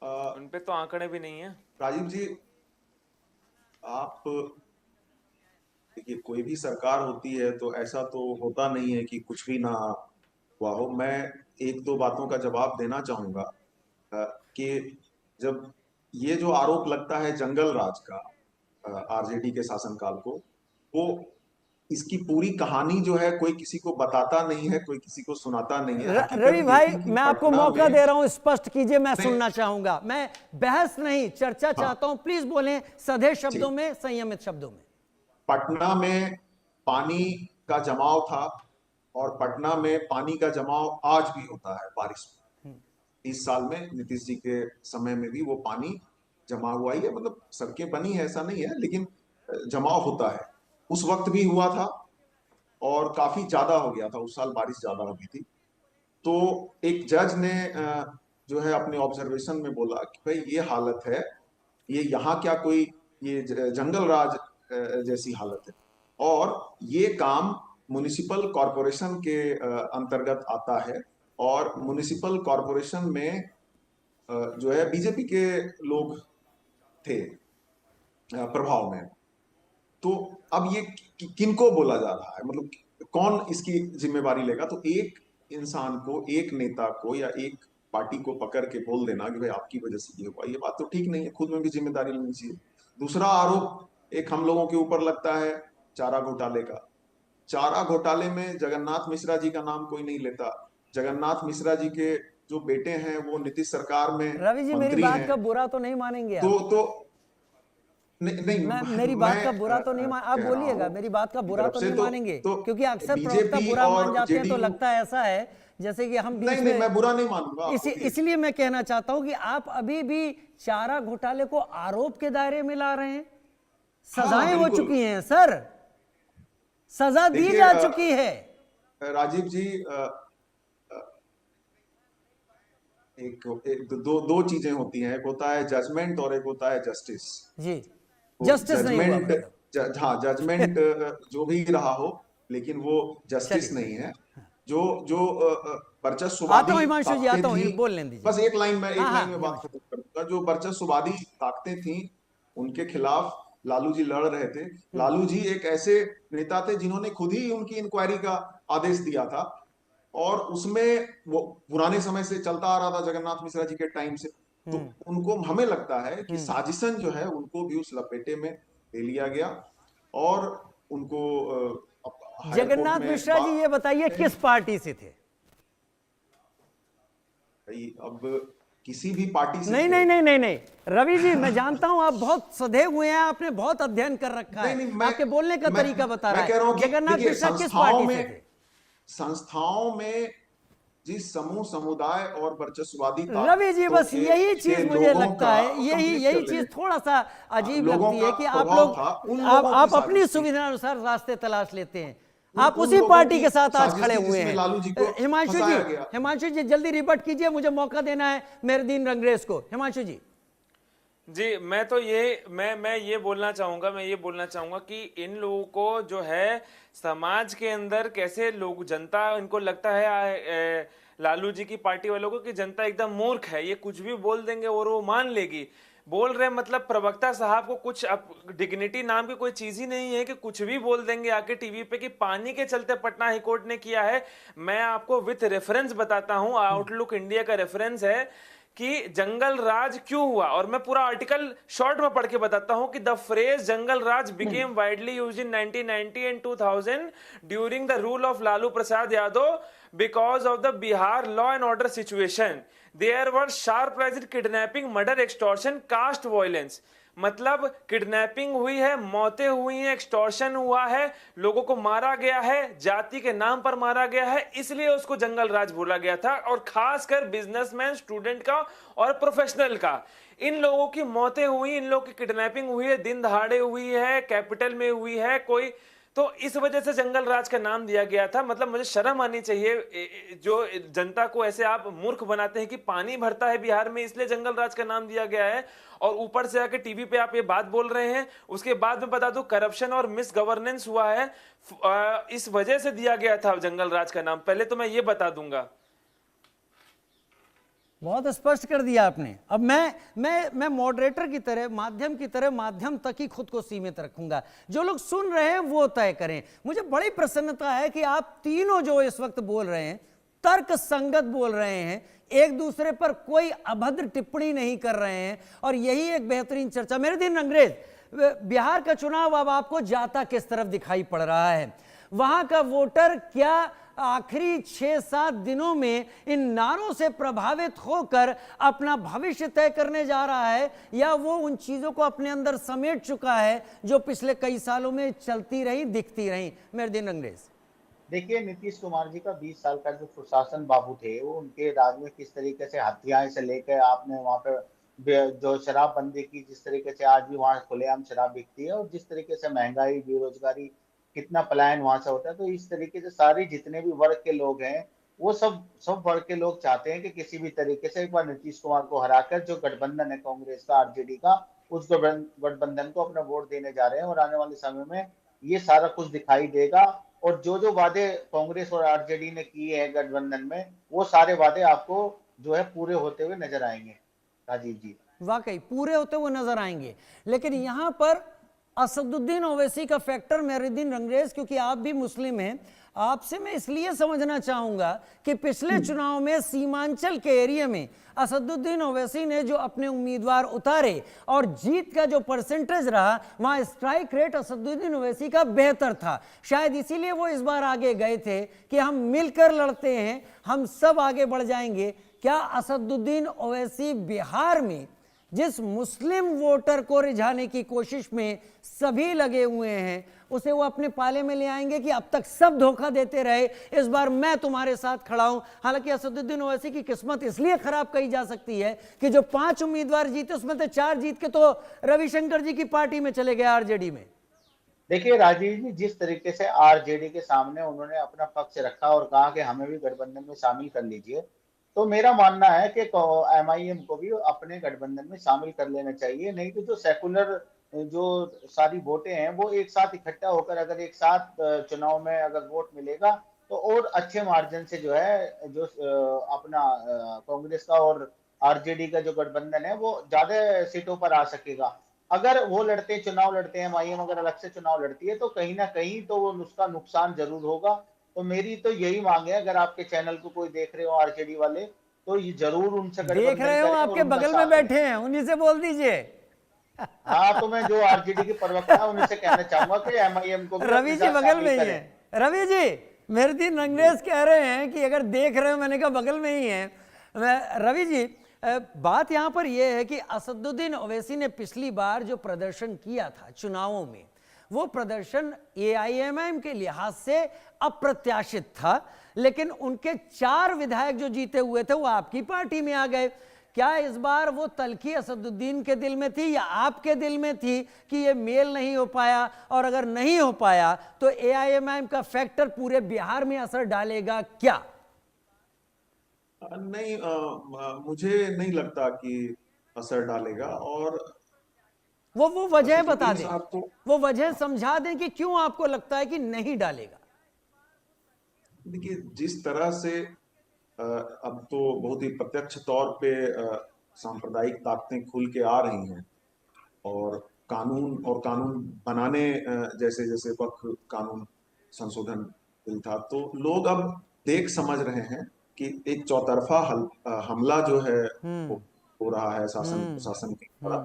उन पे तो आंकड़े भी नहीं है। राजीव जी, आप देखिए, कोई भी सरकार होती है तो ऐसा तो होता नहीं है कि कुछ भी ना हुआ हो। मैं एक दो बातों का जवाब देना चाहूंगा कि जब ये जो आरोप लगता है जंगल राज का आरजेडी के शासनकाल को, वो इसकी पूरी कहानी जो है कोई किसी को बताता नहीं है, कोई किसी को सुनाता नहीं है। रवि भाई, मैं आपको मौका दे रहा हूं, स्पष्ट कीजिए, मैं सुनना चाहूंगा। मैं बहस नहीं, चर्चा चाहता हूं। प्लीज बोलें सधे शब्दों में, संयमित शब्दों में। पटना में पानी का जमाव था और पटना में पानी का जमाव आज भी होता है बारिश में। इस साल में नीतीश जी के समय में भी वो पानी जमा हुआ ही है, मतलब सड़कें बनी है ऐसा नहीं है, लेकिन जमाव होता है। उस वक्त भी हुआ था और काफी ज्यादा हो गया था, उस साल बारिश ज्यादा हो गई थी। तो एक जज ने जो है अपने ऑब्जर्वेशन में बोला कि भाई ये हालत है, ये यहाँ क्या कोई ये जंगल राज जैसी हालत है, और ये काम म्युनिसिपल कॉरपोरेशन के अंतर्गत आता है और म्युनिसिपल कॉरपोरेशन में जो है बीजेपी के लोग थे प्रभाव में। तो अब ये किनको बोला जा रहा है, मतलब कौन इसकी जिम्मेवारी लेगा? तो एक इंसान को, एक नेता को या एक पार्टी को पकड़ के बोल देना कि भाई आपकी वजह से ये हुआ, ये बात तो ठीक नहीं है। खुद में भी जिम्मेदारी लेनी चाहिए। दूसरा आरोप एक हम लोगों के ऊपर लगता है चारा घोटाले का। चारा घोटाले में जगन्नाथ मिश्रा जी का नाम कोई नहीं लेता। जगन्नाथ मिश्रा जी के जो बेटे हैं वो नीतीश सरकार में रवि जी मेरी बात का बुरा तो नहीं मानेंगे? नहीं, मेरी बात का बुरा तो नहीं आप बोलिएगा, मेरी बात का बुरा तो नहीं मानेंगे? क्योंकि अक्सर प्रवक्ता बुरा मान जाते हैं तो लगता है ऐसा है जैसे कि हम नहीं, मैं बुरा नहीं मानूंगा। इसलिए मैं कहना चाहता हूं कि आप अभी भी चारा घोटाले को आरोप के दायरे में ला रहे हैं। सजाएं हो चुकी हैं सर, सजा दी जा चुकी है। राजीव जी, दो चीजें होती हैं, एक होता है जजमेंट और एक होता है जस्टिस। जी, जस्टिस नहीं हुआ। हाँ, जजमेंट जो भी रहा हो लेकिन वो जस्टिस नहीं है। जो जो आता वर्चस्ववादी हूं हिमांशु जी, ताकतें आता हूं, थी, बोल लेने दीजिए। बस एक लाइन में बात हिमांशु। खत्म कर दूंगा। जो वर्चस्ववादी ताकतें थी उनके खिलाफ लालू जी लड़ रहे थे। लालू जी एक ऐसे नेता थे जिन्होंने खुद ही उनकी इंक्वायरी का आदेश दिया था, और उसमें वो पुराने समय से चलता आ रहा था, जगन्नाथ मिश्रा जी के टाइम से। तो उनको, हमें लगता है कि साजिशन जो है उनको भी उस लपेटे में ले लिया गया, और उनको हायर कोर्ट जगन्नाथ में मिश्रा जी, ये बताइए किस पार्टी से थे? अब किसी भी पार्टी से नहीं थे। नहीं नहीं नहीं नहीं, रवि जी मैं जानता हूं आप बहुत सधे हुए हैं, आपने बहुत अध्ययन कर रखा है। नहीं, मैं आपके बोलने का तरीका बता रहा मैं कह रहा हूं है। कि जगन्नाथ देखिए, मिश्रा किस पार्टी से थे? संस्थाओं में जिस समूह, समुदाय और वर्चस्ववादी रवि जी, ताकतों बस यही के चीज मुझे लोगों लगता का, है, यही कंप्लीट कर चीज लेने, थोड़ा सा अजीब लोगों लगती का है कि आप प्रभाव लोग, था, उन लोगों की आप अपनी साजिश थी। सुविधा अनुसार रास्ते तलाश लेते हैं। आप उन उसी लोगों पार्टी की के साथ आज साजिश खड़े थी हुए जिसमें लालू जी को हैं। हिमांशु जी, फंसाया गया। हिमांशु जी जल्दी रिबट कीजिए, मुझे मौका देना है मेहरदीन रंगरेज को। हिमांशु जी। जी, मैं ये बोलना चाहूंगा कि इन लोगों को जो है समाज के अंदर कैसे लोग, जनता, इनको लगता है लालू जी की पार्टी वालों को कि जनता एकदम मूर्ख है, ये कुछ भी बोल देंगे और वो मान लेगी। बोल रहे मतलब प्रवक्ता साहब को कुछ डिग्निटी नाम की कोई चीज ही नहीं है कि कुछ भी बोल देंगे आके टीवी पे कि पानी के चलते पटना हाईकोर्ट ने किया है। मैं आपको विथ रेफरेंस बताता हूं, आउटलुक इंडिया का रेफरेंस है कि जंगल राज क्यों हुआ, और मैं पूरा आर्टिकल शॉर्ट में पढ़ के बताता हूं कि the phrase jungle raj became widely used in 1990 and 2000 during the rule of Lalu Prasad Yadav because of the Bihar law and order situation. There were sharp rise in kidnapping, murder, extortion, caste violence. मतलब kidnapping हुई है, मौतें हुई हैं, एक्सटॉर्शन हुआ है, लोगों को मारा गया है, जाति के नाम पर मारा गया है, इसलिए उसको जंगल राज बोला गया था। और खासकर बिजनेसमैन, स्टूडेंट का और प्रोफेशनल का, इन लोगों की मौतें हुई, इन लोगों की किडनैपिंग हुई है, दिन दहाड़े हुई है, कैपिटल में हुई है कोई, तो इस वजह से जंगल राज का नाम दिया गया था। मतलब मुझे शर्म आनी चाहिए, जो जनता को ऐसे आप मूर्ख बनाते हैं कि पानी भरता है बिहार में इसलिए जंगल राज का नाम दिया गया है, और ऊपर से आके टीवी पे आप ये बात बोल रहे हैं। उसके बाद में बता दूं, करप्शन और मिस गवर्नेंस हुआ है, इस वजह से दिया गया था जंगल राज का नाम। पहले तो मैं ये बता दूंगा। बहुत स्पष्ट कर दिया आपने। अब मैं मॉडरेटर की तरह, माध्यम की तरह, माध्यम तक ही खुद को सीमित रखूंगा। जो लोग सुन रहे हैं वो तय करें। मुझे बड़ी प्रसन्नता है कि आप तीनों जो इस वक्त बोल रहे हैं तर्क संगत बोल रहे हैं, एक दूसरे पर कोई अभद्र टिप्पणी नहीं कर रहे हैं, और यही एक बेहतरीन चर्चा। मेहरदीन रंगरेज, बिहार का चुनाव अब आपको जाता किस तरफ दिखाई पड़ रहा है? वहां का वोटर क्या आखिरी 6-7 दिनों में इन नारों से प्रभावित होकर अपना भविष्य तय करने जा रहा है, या वो उन चीजों को अपने अंदर समेट चुका है जो पिछले कई सालों में चलती रही, दिखती रही? मेहरदीन रंगरेज। देखिए, नीतीश कुमार जी का 20 साल का जो सुशासन बाबू थे, वो उनके राज में किस तरीके से हत्याएं से लेकर आपने वहां पे जो शराबबंदी की, जिस तरीके से आज भी वहां खुलेआम शराब बिकती है, और जिस तरीके से महंगाई, बेरोजगारी, कितना पलायन वहां से होता है। तो इस तरीके से सारे जितने भी वर्ग के लोग हैं, वो सब वर्ग के लोग चाहते हैं कि किसी भी तरीके से एक बार नीतीश कुमार को हराकर जो गठबंधन है कांग्रेस का, आरजेडी का, उस गठबंधन को अपना वोट देने जा रहे हैं। और आने वाले समय में ये सारा कुछ दिखाई देगा, और जो वादे कांग्रेस और आरजेडी ने किए हैं गठबंधन में, वो सारे वादे आपको जो है पूरे होते हुए नजर आएंगे। राजीव जी, वाकई पूरे होते हुए नजर आएंगे। लेकिन यहां पर असदुद्दीन ओवैसी का फैक्टर, मेहरदीन रंगरेज, क्योंकि आप भी मुस्लिम हैं, आपसे मैं इसलिए समझना चाहूंगा कि पिछले चुनाव में सीमांचल के एरिया में असदुद्दीन ओवैसी ने जो अपने उम्मीदवार उतारे और जीत का जो परसेंटेज रहा, वहां स्ट्राइक रेट असदुद्दीन ओवैसी का बेहतर था। शायद इसीलिए वो इस बार आगे गए थे कि हम मिलकर लड़ते हैं, हम सब आगे बढ़ जाएंगे। क्या असदुद्दीन ओवैसी बिहार में जिस मुस्लिम वोटर को रिझाने की कोशिश में सभी लगे हुए हैं, उसे वो अपने पाले में ले आएंगे कि अब तक सब धोखा देते रहे, इस बार मैं तुम्हारे साथ खड़ा हूं? हालांकि असदुद्दीन ओवैसी की किस्मत इसलिए खराब कही जा सकती है कि जो 5 उम्मीदवार जीते उसमें से 4 जीत के तो रविशंकर जी की पार्टी में चले गए, आरजेडी में। देखिए राजीव जी, जिस तरीके से आरजेडी के सामने उन्होंने अपना पक्ष रखा और कहा कि हमें भी गठबंधन में शामिल कर लीजिए, तो मेरा मानना है कि एमआईएम को भी अपने गठबंधन में शामिल कर लेना चाहिए। नहीं तो जो सेकुलर जो सारी वोटें हैं वो एक साथ इकट्ठा होकर अगर एक साथ चुनाव में अगर वोट मिलेगा तो और अच्छे मार्जिन से जो है जो अपना कांग्रेस का और आरजेडी का जो गठबंधन है वो ज्यादा सीटों पर आ सकेगा। अगर वो लड़ते चुनाव लड़ते हैं, एमआईएम अगर अलग से चुनाव लड़ती है तो कहीं ना कहीं तो वो उसका नुकसान जरूर होगा। तो मेरी तो यही मांग है, अगर आपके चैनल को कोई देख रहे हो आरजेडी वाले, तो ये जरूर उनसे देख गठबंधन रहे हो, करें और आपके उनका बगल में साथ दें। बैठे हैं, उन्हीं से बोल दीजिए। हाँ, तो मैं जो आरजेडी के प्रवक्ता है उनसे कहना चाहूंगा कि एमआईएम को भी रवि अपने जी साथ बगल शामिल में ही करें। है। रवि जी, मेरे दिन रंगरेज कह रहे हैं कि अगर देख रहे हो, मैंने कहा बगल में ही है। रवि जी, बात यहां पर यह है कि असदुद्दीन ओवैसी ने पिछली बार जो प्रदर्शन किया था चुनावों में, वो प्रदर्शन एआईएमआईएम के लिहाज से अप्रत्याशित था, लेकिन उनके 4 विधायक जो जीते हुए थे वो आपकी पार्टी में आ गए। क्या इस बार वो तलखी असदुद्दीन के दिल में थी या आपके दिल में थी कि ये मेल नहीं हो पाया, और अगर नहीं हो पाया तो एआईएमआईएम का फैक्टर पूरे बिहार में असर डालेगा क्या? नहीं, मुझे नहीं लगता कि असर डालेगा। और वो वजह बता असदुद्दीन दें, साहब तो वो वजह समझा दें कि क्यों आपको लगता है कि नहीं डालेगा। देखिए, जिस तरह से अब तो बहुत ही प्रत्यक्ष तौर पे सांप्रदायिक ताकतें खुल के आ रही हैं, और कानून बनाने जैसे जैसे वक्त कानून संशोधन बिल था, तो लोग अब देख समझ रहे हैं कि एक चौतरफा हमला जो है हो रहा है शासन प्रशासन के द्वारा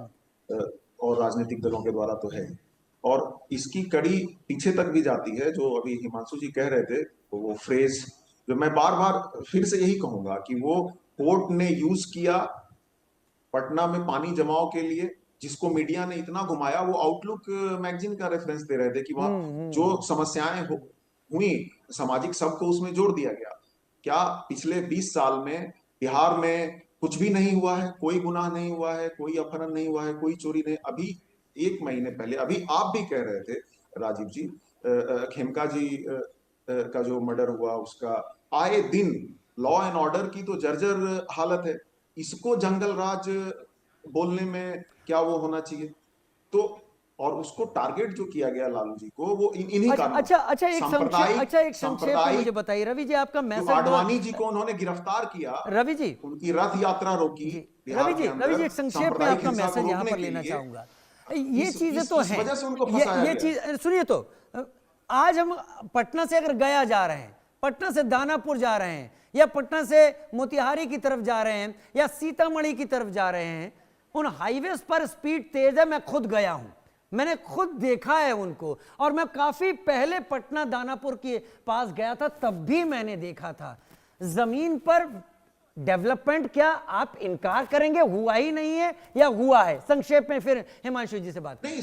और राजनीतिक दलों के द्वारा, तो है। और इसकी कड़ी पीछे तक भी जाती है। जो अभी हिमांशु जी कह रहे थे, तो वो फ्रेज जो मैं बार बार फिर से यही कहूंगा कि वो कोर्ट ने यूज किया पटना में पानी जमाव के लिए, जिसको मीडिया ने इतना घुमाया। वो आउटलुक मैगजीन का रेफरेंस दे रहे थे कि वहां जो समस्याएं हुई सामाजिक, सबको उसमें जोड़ दिया गया। क्या पिछले 20 साल में बिहार में कुछ भी नहीं हुआ है? कोई गुनाह नहीं हुआ है, कोई अपहरण नहीं हुआ है, कोई चोरी नहीं। अभी 1 महीने पहले, अभी आप भी कह रहे थे राजीव जी, खेमका जी का जो मर्डर हुआ, उसका आए दिन लॉ एंड ऑर्डर की तो जर्जर हालत है। इसको जंगल राज बोलने में क्या वो होना चाहिए? तो और उसको टारगेट जो किया गया लालू जी को, वो इन्हीं कारणों। अच्छा, एक संक्षेप में मुझे बताइए रवि जी, आपका मैसेज। आडवाणी जी को उन्होंने गिरफ्तार किया, रवि जी, उनकी रथ यात्रा रोकी बिहार के अंदर, रवि जी, एक संक्षेप में आपका मैसेज यहां पर लेना चाहूंगा। ये चीजें तो हैं, वजह से उनको फंसाया ये चीज सुनिए। तो आज हम पटना से अगर गया जा रहे हैं, पटना से दानापुर जा रहे हैं, या पटना से मोतिहारी की तरफ जा रहे हैं, या सीतामढ़ी की तरफ जा रहे हैं, उन हाईवेज पर स्पीड तेज है। मैं खुद गया हूं, मैंने खुद देखा है उनको, और मैं काफी पहले पटना दानापुर के पास गया था, तब भी मैंने देखा था। जमीन पर डेवलपमेंट, क्या आप इनकार करेंगे हुआ ही नहीं है या हुआ है? संक्षेप में फिर हिमांशु जी से बात। नहीं,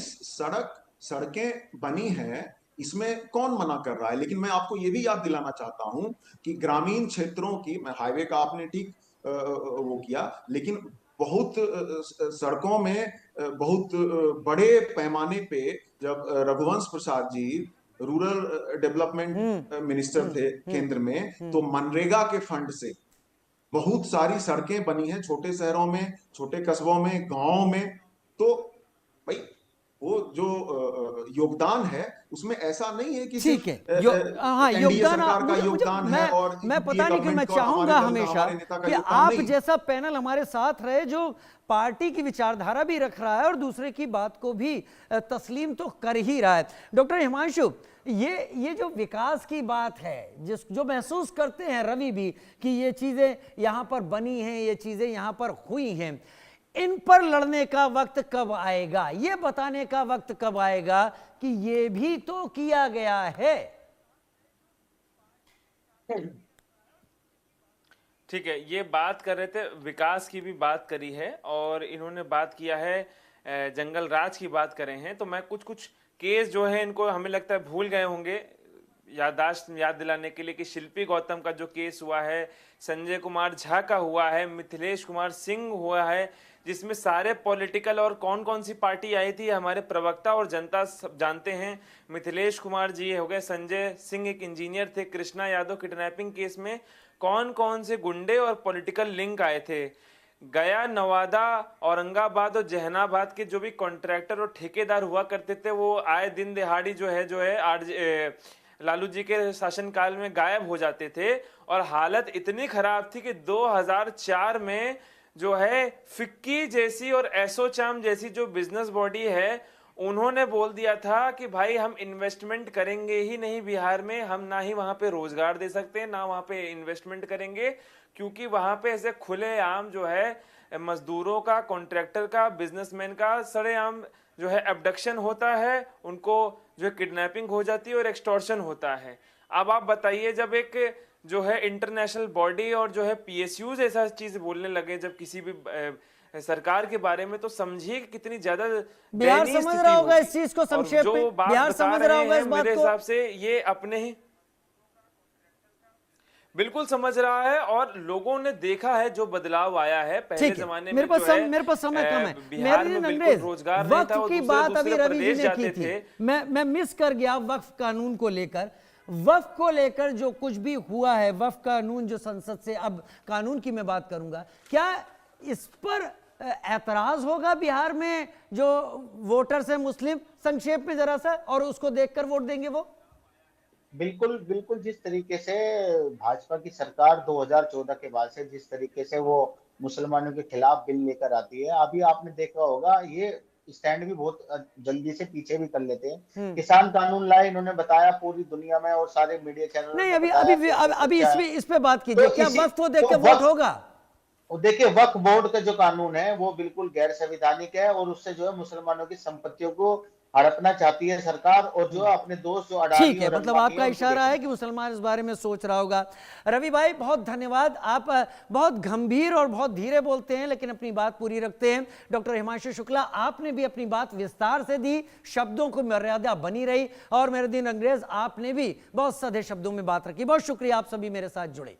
सड़कें बनी हैं, इसमें कौन मना कर रहा है? लेकिन मैं आपको ये भी याद दिलाना चाहता हूं कि ग्रामीण क्षेत्रों की, हाईवे का आपने ठीक वो किया, लेकिन बहुत सड़कों में बहुत बड़े पैमाने पे जब Raghuvansh Prasad ji rural development minister थे केंद्र में, तो मनरेगा के फंड से बहुत सारी सड़कें बनी हैं, छोटे शहरों में, छोटे कस्बों में, गांवों में। तो भाई वो जो योगदान है उसमें ऐसा नहीं है कि ठीक है, हाँ, योगदान सरकार का योगदान है। और मैं पता नहीं कि मैं चाहूंगा हमेशा कि आप जैसा पैनल हमारे साथ रहे, जो पार्टी की विचारधारा भी रख रहा है और दूसरे की बात को भी तस्लीम तो कर ही रहा है। डॉक्टर हिमांशु, ये जो विकास की बात है, जो महसूस करते हैं रवि भी कि ये चीजें यहां पर बनी हैं, ये चीजें यहां पर हुई हैं, इन पर लड़ने का वक्त कब आएगा? ये बताने का वक्त कब आएगा कि ये भी तो किया गया है? ठीक है, ये बात कर रहे थे, विकास की भी बात करी है, और इन्होंने बात किया है जंगल राज की बात करें हैं। तो मैं कुछ केस जो है इनको हमें लगता है भूल गए होंगे याद दिलाने के लिए, कि शिल्पी गौतम का जो केस हुआ है, संजय कुमार झा का हुआ है, मिथिलेश कुमार सिंह हुआ है, जिसमें सारे पॉलिटिकल और कौन कौन सी पार्टी आई थी हमारे प्रवक्ता और जनता सब जानते हैं। मिथिलेश कुमार जी हो गए, संजय सिंह एक इंजीनियर थे, कृष्णा यादव किडनैपिंग केस में कौन कौन से गुंडे और पॉलिटिकल लिंक आए थे, गया, नवादा, औरंगाबाद और जहानाबाद के जो भी कॉन्ट्रैक्टर और ठेकेदार हुआ करते थे वो आए दिन दिहाड़ी जो है लालू जी के शासनकाल में गायब हो जाते थे। और हालत इतनी खराब थी कि 2004 में जो है फिक्की जैसी और एसोचैम जैसी जो बिजनेस बॉडी है उन्होंने बोल दिया था कि भाई हम इन्वेस्टमेंट करेंगे ही नहीं बिहार में, हम ना ही वहां पे रोजगार दे सकते हैं ना वहां पे इन्वेस्टमेंट करेंगे, क्योंकि वहां पे ऐसे खुलेआम जो है मजदूरों का, कॉन्ट्रैक्टर का, बिजनेसमैन का सरेआम जो है एब्डक्शन होता है, उनको जो है किडनैपिंग हो जाती है और एक्सटॉर्शन होता है। अब आप बताइए, जब एक जो है इंटरनेशनल बॉडी और जो है पीएसयूज ऐसा चीज बोलने लगे जब किसी भी सरकार के बारे में, तो समझिए कितनी ज्यादा बिहार समझ रहा होगा इस चीज को संक्षेप में, बिहार समझ रहा होगा इस बात को। मेरे हिसाब से ये अपने ही बिल्कुल समझ रहा है और लोगों ने देखा है जो बदलाव आया है। पहले जमाने में मेरे पास समय कम है, बिहार में बिल्कुल रोजगार नहीं था और की बात अभी रवि जी ने की थी, मैं मिस कर गया वक्फ कानून को लेकर। वक्फ को लेकर जो कुछ भी हुआ है, वक्फ कानून जो संसद से, अब कानून की मैं बात करूंगा, क्या इस पर ऐतराज होगा बिहार में जो वोटर्स है मुस्लिम, संक्षेप में जरा सा, और उसको देखकर वोट देंगे वो? बिल्कुल बिल्कुल, जिस तरीके से भाजपा की सरकार 2014 के बाद से जिस तरीके से वो मुसलमानों के खिलाफ बिल लेकर आती है, अभी आपने देखा होगा ये स्टैंड भी बहुत जल्दी से पीछे भी कर लेते हैं। किसान कानून लाए, इन्होंने बताया पूरी दुनिया में और सारे मीडिया चैनल नहीं, अभी इस पे बात कीजिए, क्या वक्फ को देख के वोट होगा? और देखिए, वक्फ बोर्ड का जो कानून है वो बिल्कुल गैर संवैधानिक है और उससे जो है मुसलमानों की संपत्तियों को हड़पना चाहती है सरकार, और जो अपने दोस्त जो अडानी, ठीक है, मतलब आपका इशारा है कि मुसलमान इस बारे में सोच रहा होगा। रवि भाई बहुत धन्यवाद, आप बहुत गंभीर और बहुत धीरे बोलते हैं लेकिन अपनी बात पूरी रखते हैं। डॉक्टर हिमांशु शुक्ला, आपने भी अपनी बात विस्तार से दी, शब्दों को मर्यादा बनी रही, और मेरे दिन अंग्रेज आपने भी बहुत सादे शब्दों में बात रखी। बहुत शुक्रिया, आप सभी मेरे साथ जुड़े।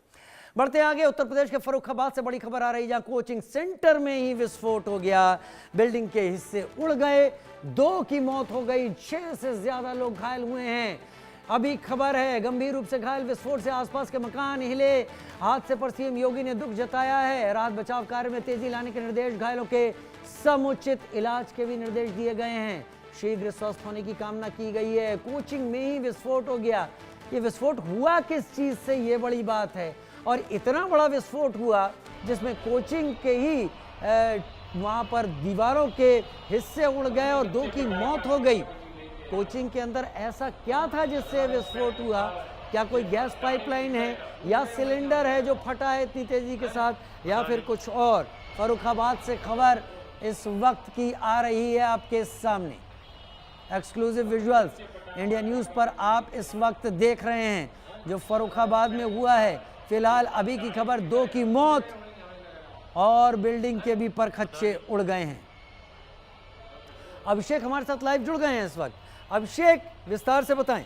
बढ़ते आगे, उत्तर प्रदेश के फर्रुखाबाद से बड़ी खबर आ रही है, जहां कोचिंग सेंटर में ही विस्फोट हो गया, बिल्डिंग के हिस्से उड़ गए, 2 की मौत हो गई, 6 से ज्यादा लोग घायल हुए हैं। अभी खबर है गंभीर रूप से घायल, विस्फोट से आसपास के मकान हिले। हादसे पर सीएम योगी ने दुख जताया है, राहत बचाव कार्य में तेजी लाने के निर्देश, घायलों के समुचित इलाज के भी निर्देश दिए गए हैं, शीघ्र स्वस्थ होने की कामना की गई है। कोचिंग में ही विस्फोट हो गया, ये विस्फोट हुआ किस चीज से, ये बड़ी बात है, और इतना बड़ा विस्फोट हुआ जिसमें कोचिंग के ही वहां पर दीवारों के हिस्से उड़ गए और 2 की मौत हो गई। कोचिंग के अंदर ऐसा क्या था जिससे विस्फोट हुआ? क्या कोई गैस पाइपलाइन है या सिलेंडर है जो फटा है इतनी तेजी के साथ, या फिर कुछ और? फर्रुखाबाद से खबर इस वक्त की आ रही है आपके सामने, एक्सक्लूसिव विजुअल्स इंडिया न्यूज़ पर आप इस वक्त देख रहे हैं जो फर्रुखाबाद में हुआ है। फिलहाल अभी की खबर, 2 की मौत और बिल्डिंग के भी परखच्चे उड़ गए हैं। अभिषेक हमारे साथ लाइव जुड़ गए हैं इस वक्त। अभिषेक, विस्तार से बताएं।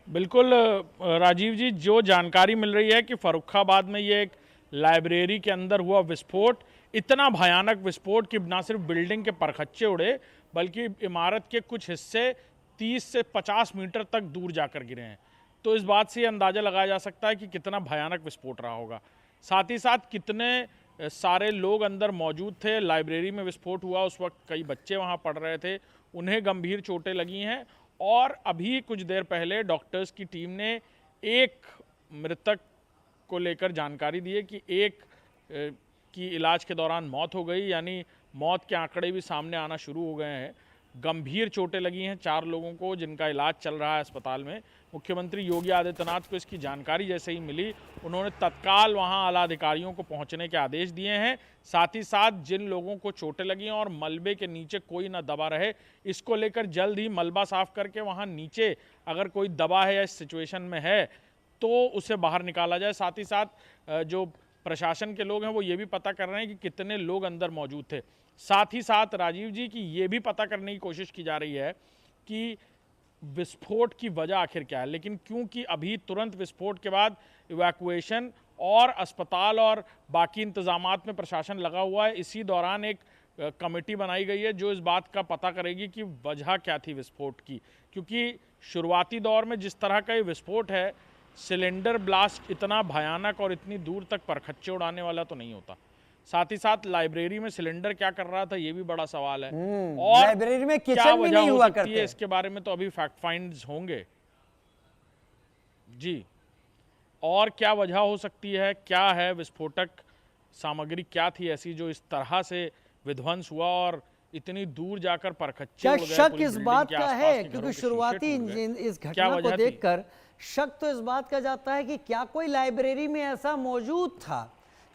बिल्कुल राजीव जी, जो जानकारी मिल रही है कि फर्रुखाबाद में ये एक लाइब्रेरी के अंदर हुआ विस्फोट, इतना भयानक विस्फोट कि ना सिर्फ बिल्डिंग के परखच्चे उड़े बल्कि इमारत के कुछ हिस्से 30 से 50 मीटर तक दूर जाकर गिरे हैं। तो इस बात से अंदाज़ा लगाया जा सकता है कि कितना भयानक विस्फोट रहा होगा। साथ ही साथ कितने सारे लोग अंदर मौजूद थे। लाइब्रेरी में विस्फोट हुआ उस वक्त कई बच्चे वहां पढ़ रहे थे, उन्हें गंभीर चोटें लगी हैं। और अभी कुछ देर पहले डॉक्टर्स की टीम ने एक मृतक को लेकर जानकारी दी है कि एक की इलाज के दौरान मौत हो गई, यानी मौत के आंकड़े भी सामने आना शुरू हो गए हैं। गंभीर चोटें लगी हैं 4 लोगों को, जिनका इलाज चल रहा है अस्पताल में। मुख्यमंत्री योगी आदित्यनाथ को इसकी जानकारी जैसे ही मिली, उन्होंने तत्काल वहां आला अधिकारियों को पहुंचने के आदेश दिए हैं। साथ ही साथ जिन लोगों को चोटें लगी हैं और मलबे के नीचे कोई ना दबा रहे, इसको लेकर जल्द ही मलबा साफ करके वहां नीचे अगर कोई दबा है या इस सिचुएशन में है तो उसे बाहर निकाला जाए। साथ ही साथ जो प्रशासन के लोग हैं वो ये भी पता कर रहे हैं कि कितने लोग अंदर मौजूद थे। साथ ही साथ राजीव जी की ये भी पता करने की कोशिश की जा रही है कि विस्फोट की वजह आखिर क्या है। लेकिन क्योंकि अभी तुरंत विस्फोट के बाद इवैक्यूएशन और अस्पताल और बाकी इंतजामात में प्रशासन लगा हुआ है, इसी दौरान एक कमेटी बनाई गई है जो इस बात का पता करेगी कि वजह क्या थी विस्फोट की। क्योंकि शुरुआती दौर में जिस तरह का ये विस्फोट है, सिलेंडर ब्लास्ट इतना भयानक और इतनी दूर तक परखच्चे उड़ाने वाला तो नहीं होता। साथ ही साथ लाइब्रेरी में सिलेंडर क्या कर रहा था, ये भी बड़ा सवाल है। और लाइब्रेरी में क्या किचन भी वजह नहीं हो हुआ सकती करते है, इसके बारे में तो अभी फैक्ट फाइंड्स होंगे जी। और क्या वजह हो सकती है, क्या है विस्फोटक सामग्री, क्या थी ऐसी जो इस तरह से विध्वंस हुआ और इतनी दूर जाकर परखच्चे क्या उड़ गए, शक पूरी इस बिल्डिंग बात के का आसपास है, के घरों क्योंकि के शीशे शुरुआती टूट गए? इस क्या घटना को वजह थी? देखकर शक तो इस बात का जाता है कि क्या कोई लाइब्रेरी में ऐसा मौजूद था,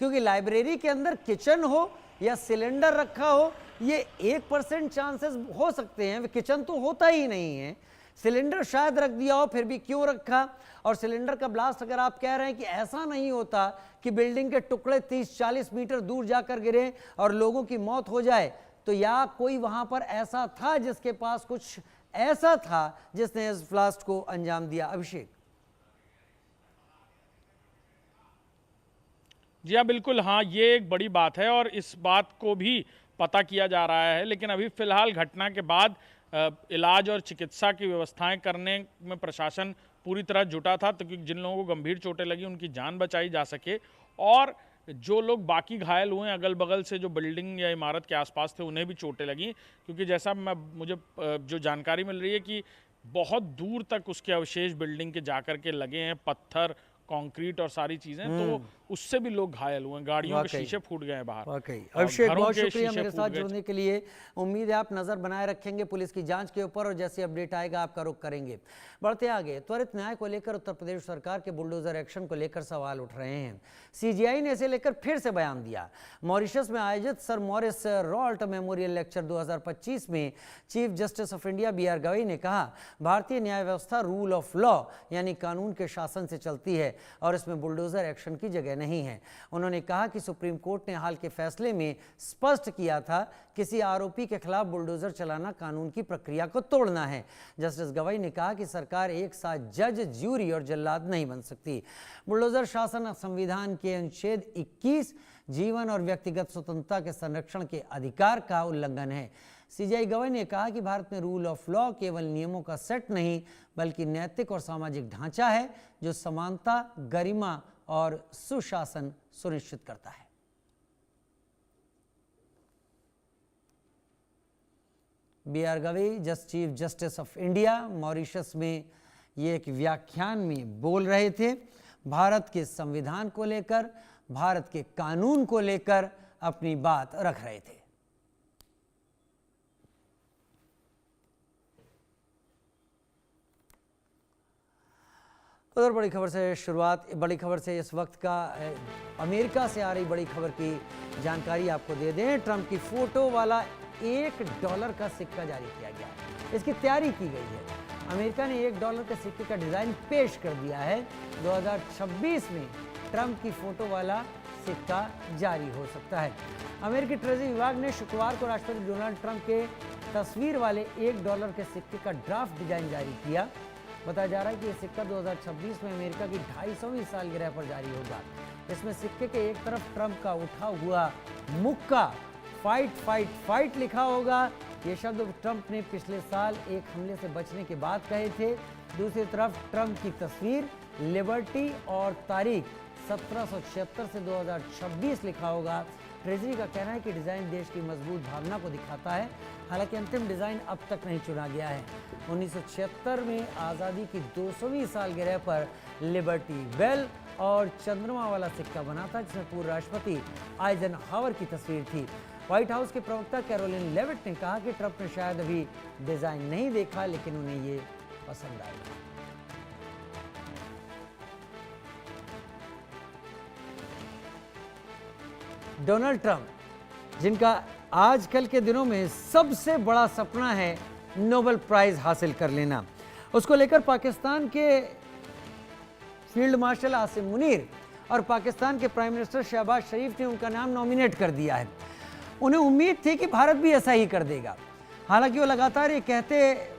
क्योंकि लाइब्रेरी के अंदर किचन हो या सिलेंडर रखा हो, ये 1% चांसेस हो सकते हैं। किचन तो होता ही नहीं है, सिलेंडर शायद रख दिया हो, फिर भी क्यों रखा। और सिलेंडर का ब्लास्ट अगर आप कह रहे हैं कि ऐसा नहीं होता कि बिल्डिंग के टुकड़े 30-40 मीटर दूर जाकर गिरे और लोगों की मौत हो जाए, तो या कोई वहां पर ऐसा था जिसके पास कुछ ऐसा था जिसने इस ब्लास्ट को अंजाम दिया। अभिषेक जी हाँ, बिल्कुल, हाँ, ये एक बड़ी बात है और इस बात को भी पता किया जा रहा है। लेकिन अभी फिलहाल घटना के बाद इलाज और चिकित्सा की व्यवस्थाएं करने में प्रशासन पूरी तरह जुटा था, तो जिन लोगों को गंभीर चोटें लगी उनकी जान बचाई जा सके, और जो लोग बाकी घायल हुए अगल बगल से जो बिल्डिंग या इमारत के आसपास थे उन्हें भी चोटें लगी। क्योंकि जैसा मुझे जो जानकारी मिल रही है कि बहुत दूर तक उसके अवशेष बिल्डिंग के जाकर के लगे हैं, पत्थर, कंक्रीट और सारी चीजें, तो उससे भी लोग घायल हुए, गाड़ियों के शीशे फूट गए हैं बाहर। अभिषेक, बहुत शुक्रिया मेरे साथ जुड़ने के लिए। उम्मीद है आप नजर बनाए रखेंगे पुलिस की जांच के ऊपर, और जैसे अपडेट आएगा आपका रुख करेंगे। बढ़ते आगे, त्वरित न्याय को लेकर उत्तर प्रदेश सरकार के बुलडोजर एक्शन को लेकर सवाल उठ रहे हैं। सीजीआई ने इसे लेकर फिर से बयान दिया। मॉरिशस में आयोजित sir Morris Raoult memorial lecture 2025 में chief justice of India BR Gavai ने कहा, भारतीय न्याय व्यवस्था रूल ऑफ लॉ यानी कानून के शासन से चलती है और इसमें बुलडोजर एक्शन की जगह नहीं है। उन्होंने कहा कि सुप्रीम कोर्ट ने हाल के फैसले में स्पष्ट किया था, किसी आरोपी के खिलाफ बुलडोजर चलाना कानून की प्रक्रिया को तोड़ना है। जस्टिस गवई ने कहा कि सरकार एक साथ जज, ज्यूरी और जल्लाद नहीं बन सकती। बुलडोजर शासन संविधान के अनुच्छेद 21 जीवन और व्यक्तिगत स्वतंत्रता के संरक्षण के अधिकार का उल्लंघन है। सीजीआई गवई ने कहा कि भारत में रूल ऑफ लॉ केवल नियमों का सेट नहीं बल्कि नैतिक और सामाजिक ढांचा है जो समानता, गरिमा और सुशासन सुनिश्चित करता है। BR Gavai chief justice of India Mauritius में ये एक व्याख्यान में बोल रहे थे। भारत के संविधान को लेकर, भारत के कानून को लेकर अपनी बात रख रहे थे। उधर बड़ी खबर से शुरुआत, बड़ी खबर से इस वक्त का अमेरिका से आ रही बड़ी खबर की जानकारी आपको दे दें। ट्रंप की फोटो वाला $1 का सिक्का जारी किया गया है, इसकी तैयारी की गई है। अमेरिका ने $1 के सिक्के का डिजाइन पेश कर दिया है। 2026 में ट्रंप की फोटो वाला सिक्का जारी हो सकता है। अमेरिकी ट्रेजरी विभाग ने शुक्रवार को राष्ट्रपति डोनाल्ड ट्रंप के तस्वीर वाले $1 के सिक्के का ड्राफ्ट डिजाइन जारी किया। बताया जा रहा है कि यह सिक्का 2026 में अमेरिका की 250वीं सालगिरह पर जारी होगा। इसमें सिक्के के एक तरफ ट्रंप का उठा हुआ मुक्का फाइट फाइट फाइट लिखा होगा। ये शब्द ट्रंप ने पिछले साल एक हमले से बचने के बाद कहे थे। दूसरी तरफ ट्रंप की तस्वीर, लिबर्टी और तारीख 1776 से 2026 लिखा होगा। ट्रेजरी का कहना है कि डिज़ाइन देश की मजबूत भावना को दिखाता है। हालांकि अंतिम डिज़ाइन अब तक नहीं चुना गया है। 1976 में आज़ादी की 200वीं सालगिरह पर लिबर्टी बेल और चंद्रमा वाला सिक्का बना था, जिसमें पूर्व राष्ट्रपति आइजनहावर की तस्वीर थी। व्हाइट हाउस के प्रवक्ता कैरोलिन लेविट ने कहा कि ट्रंप ने शायद अभी डिज़ाइन नहीं देखा, लेकिन उन्हें ये पसंद आएगा। डोनाल्ड ट्रंप, जिनका आजकल के दिनों में सबसे बड़ा सपना है नोबेल प्राइज हासिल कर लेना, उसको लेकर पाकिस्तान के फील्ड मार्शल आसिम मुनीर और पाकिस्तान के प्राइम मिनिस्टर शहबाज शरीफ ने उनका नाम नॉमिनेट कर दिया है। उन्हें उम्मीद थी कि भारत भी ऐसा ही कर देगा। हालांकि वो लगातार ये कहते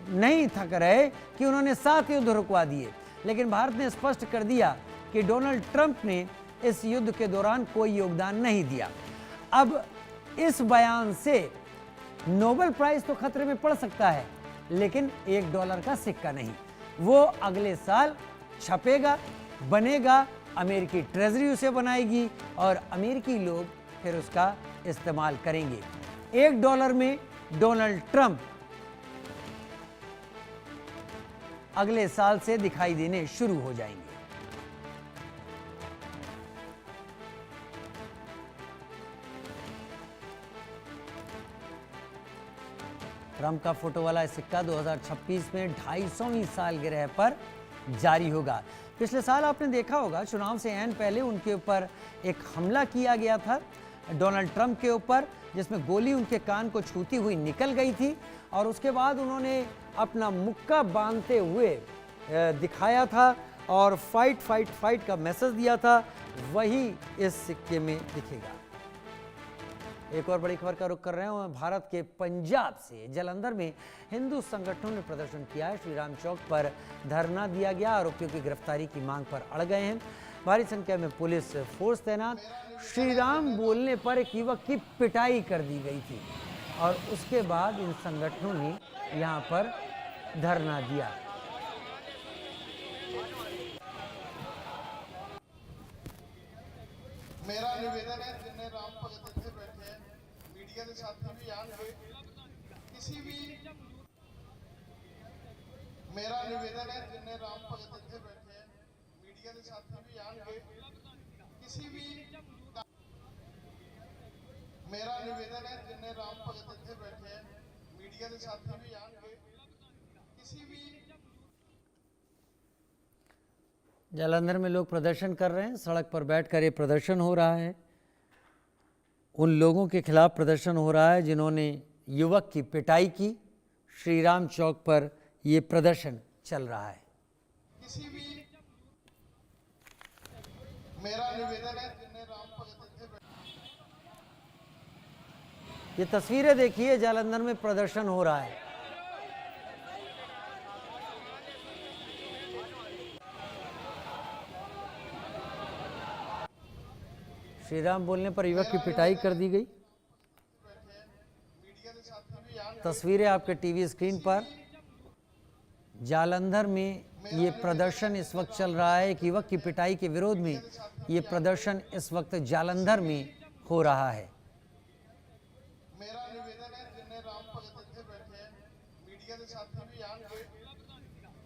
नहीं थक रहे कि उन्होंने 7 युद्ध रुकवा दिए, लेकिन भारत ने स्पष्ट कर दिया कि डोनाल्ड ट्रंप ने इस युद्ध के दौरान कोई योगदान नहीं दिया। अब इस बयान से नोबेल प्राइज तो खतरे में पड़ सकता है, लेकिन $1 का सिक्का नहीं। वो अगले साल छपेगा बनेगा, अमेरिकी ट्रेजरी उसे बनाएगी और अमेरिकी लोग फिर उसका इस्तेमाल करेंगे। $1 में डोनाल्ड ट्रंप अगले साल से दिखाई देने शुरू हो जाएंगे। ट्रंप का फोटो वाला सिक्का 2026 में 250वीं सालगिरह पर जारी होगा। पिछले साल आपने देखा होगा, चुनाव से ऐन पहले उनके ऊपर एक हमला किया गया था, डोनाल्ड ट्रंप के ऊपर, जिसमें गोली उनके कान को छूती हुई निकल गई थी और उसके बाद उन्होंने अपना मुक्का बांधते हुए दिखाया था और फाइट फाइट फाइट का मैसेज दिया था। वही इस सिक्के में दिखेगा। एक और बड़ी खबर का रुख कर रहे हैं भारत के पंजाब से। जालंधर में हिंदू संगठनों ने प्रदर्शन किया है। श्री राम चौक पर धरना दिया गया। आरोपियों की गिरफ्तारी की मांग पर अड़ गए हैं। भारी संख्या में पुलिस फोर्स तैनात। श्री राम बोलने पर एक युवक की पिटाई कर दी गई थी और उसके बाद इन संगठनों ने यहाँ पर धरना दिया। मेरा निवेदन है, जिन्हें राम भगत इत्थे बैठे हैं, मीडिया के साथी भी आएंगे, किसी भी मेरा निवेदन है, जिन्हें राम भगत इत्थे बैठे हैं, मीडिया के साथी भी आएंगे, किसी भी मेरा निवेदन है, जिन्हें राम भगत इत्थे बैठे हैं, मीडिया के साथी भी आएंगे, किसी भी जालंधर में लोग प्रदर्शन कर रहे हैं। सड़क पर बैठकर ये प्रदर्शन हो रहा है। उन लोगों के खिलाफ प्रदर्शन हो रहा है जिन्होंने युवक की पिटाई की। श्री राम चौक पर ये प्रदर्शन चल रहा है। किसी भी मेरा निवेदन है, जिन्हें राम भगत इत्थे ये तस्वीरें देखिए, जालंधर में प्रदर्शन हो रहा है। श्री राम बोलने पर युवक की पिटाई कर दी गई। तस्वीरें आपके टीवी स्क्रीन पर। जालंधर में ये प्रदर्शन इस वक्त चल रहा है। एक युवक की पिटाई के विरोध में ये प्रदर्शन इस वक्त जालंधर में हो रहा है। मेरा निवेदन है, जिन्हें राम भगत इत्थे बैठे हैं, मीडिया के साथी भी आएंगे,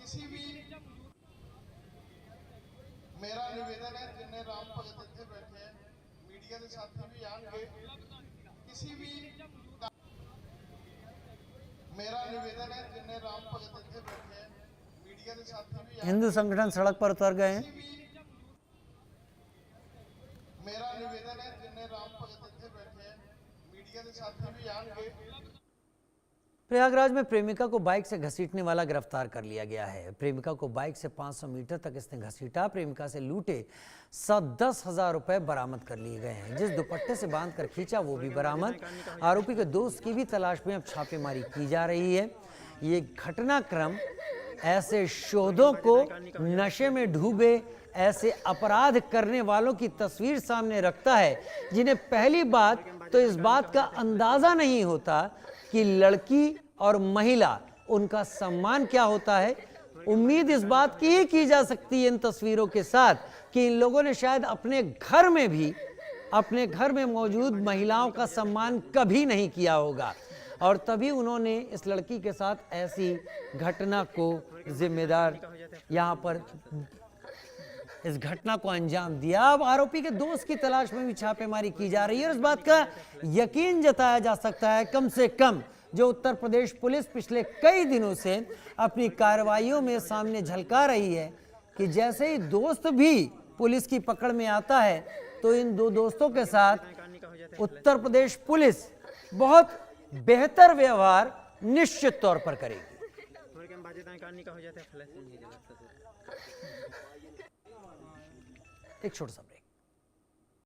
किसी भी मेरा निवेदन है, जिन्हें राम भगत इत्थे बैठे हैं, मीडिया के साथी भी आएंगे, किसी भी मेरा निवेदन है, जिन्हें राम भगत इत्थे बैठे हैं, मीडिया के साथी भी हिंदू संगठन सड़क पर उतर गए हैं। मेरा निवेदन है, जिन्हें राम भगत इत्थे बैठे हैं, मीडिया के साथी भी आएंगे। प्रयागराज में प्रेमिका को बाइक से घसीटने वाला गिरफ्तार कर लिया गया है। प्रेमिका को बाइक से 500 मीटर तक इसने घसीटा। प्रेमिका से लूटे 10,000 रुपए बरामद कर लिए गए हैं। जिस दुपट्टे से बांधकर खींचा वो भी बरामद। आरोपी के दोस्त की भी तलाश में अब छापेमारी की जा रही है। ये घटनाक्रम ऐसे शोधों को, नशे में डूबे ऐसे अपराध करने वालों की तस्वीर सामने रखता है, जिन्हें पहली बात तो इस बात का अंदाजा नहीं होता कि लड़की और महिला, उनका सम्मान क्या होता है। उम्मीद इस बात की ही की जा सकती है इन तस्वीरों के साथ कि इन लोगों ने शायद अपने घर में भी, अपने घर में मौजूद महिलाओं का सम्मान कभी नहीं किया होगा और तभी उन्होंने इस लड़की के साथ ऐसी घटना को जिम्मेदार यहाँ पर इस घटना को अंजाम दिया। अब आरोपी के दोस्त की तलाश में भी छापेमारी की जा रही है और इस बात का यकीन जताया जा सकता है, कम से कम जो उत्तर प्रदेश पुलिस पिछले कई दिनों से अपनी कार्रवाइयों में सामने झलका रही है कि जैसे ही दोस्त भी पुलिस की पकड़ में आता है तो इन दो दोस्तों के साथ उत्तर प्रदेश पुलिस बहुत बेहतर व्यवहार निश्चित तौर पर करेगी। एक छोटा सा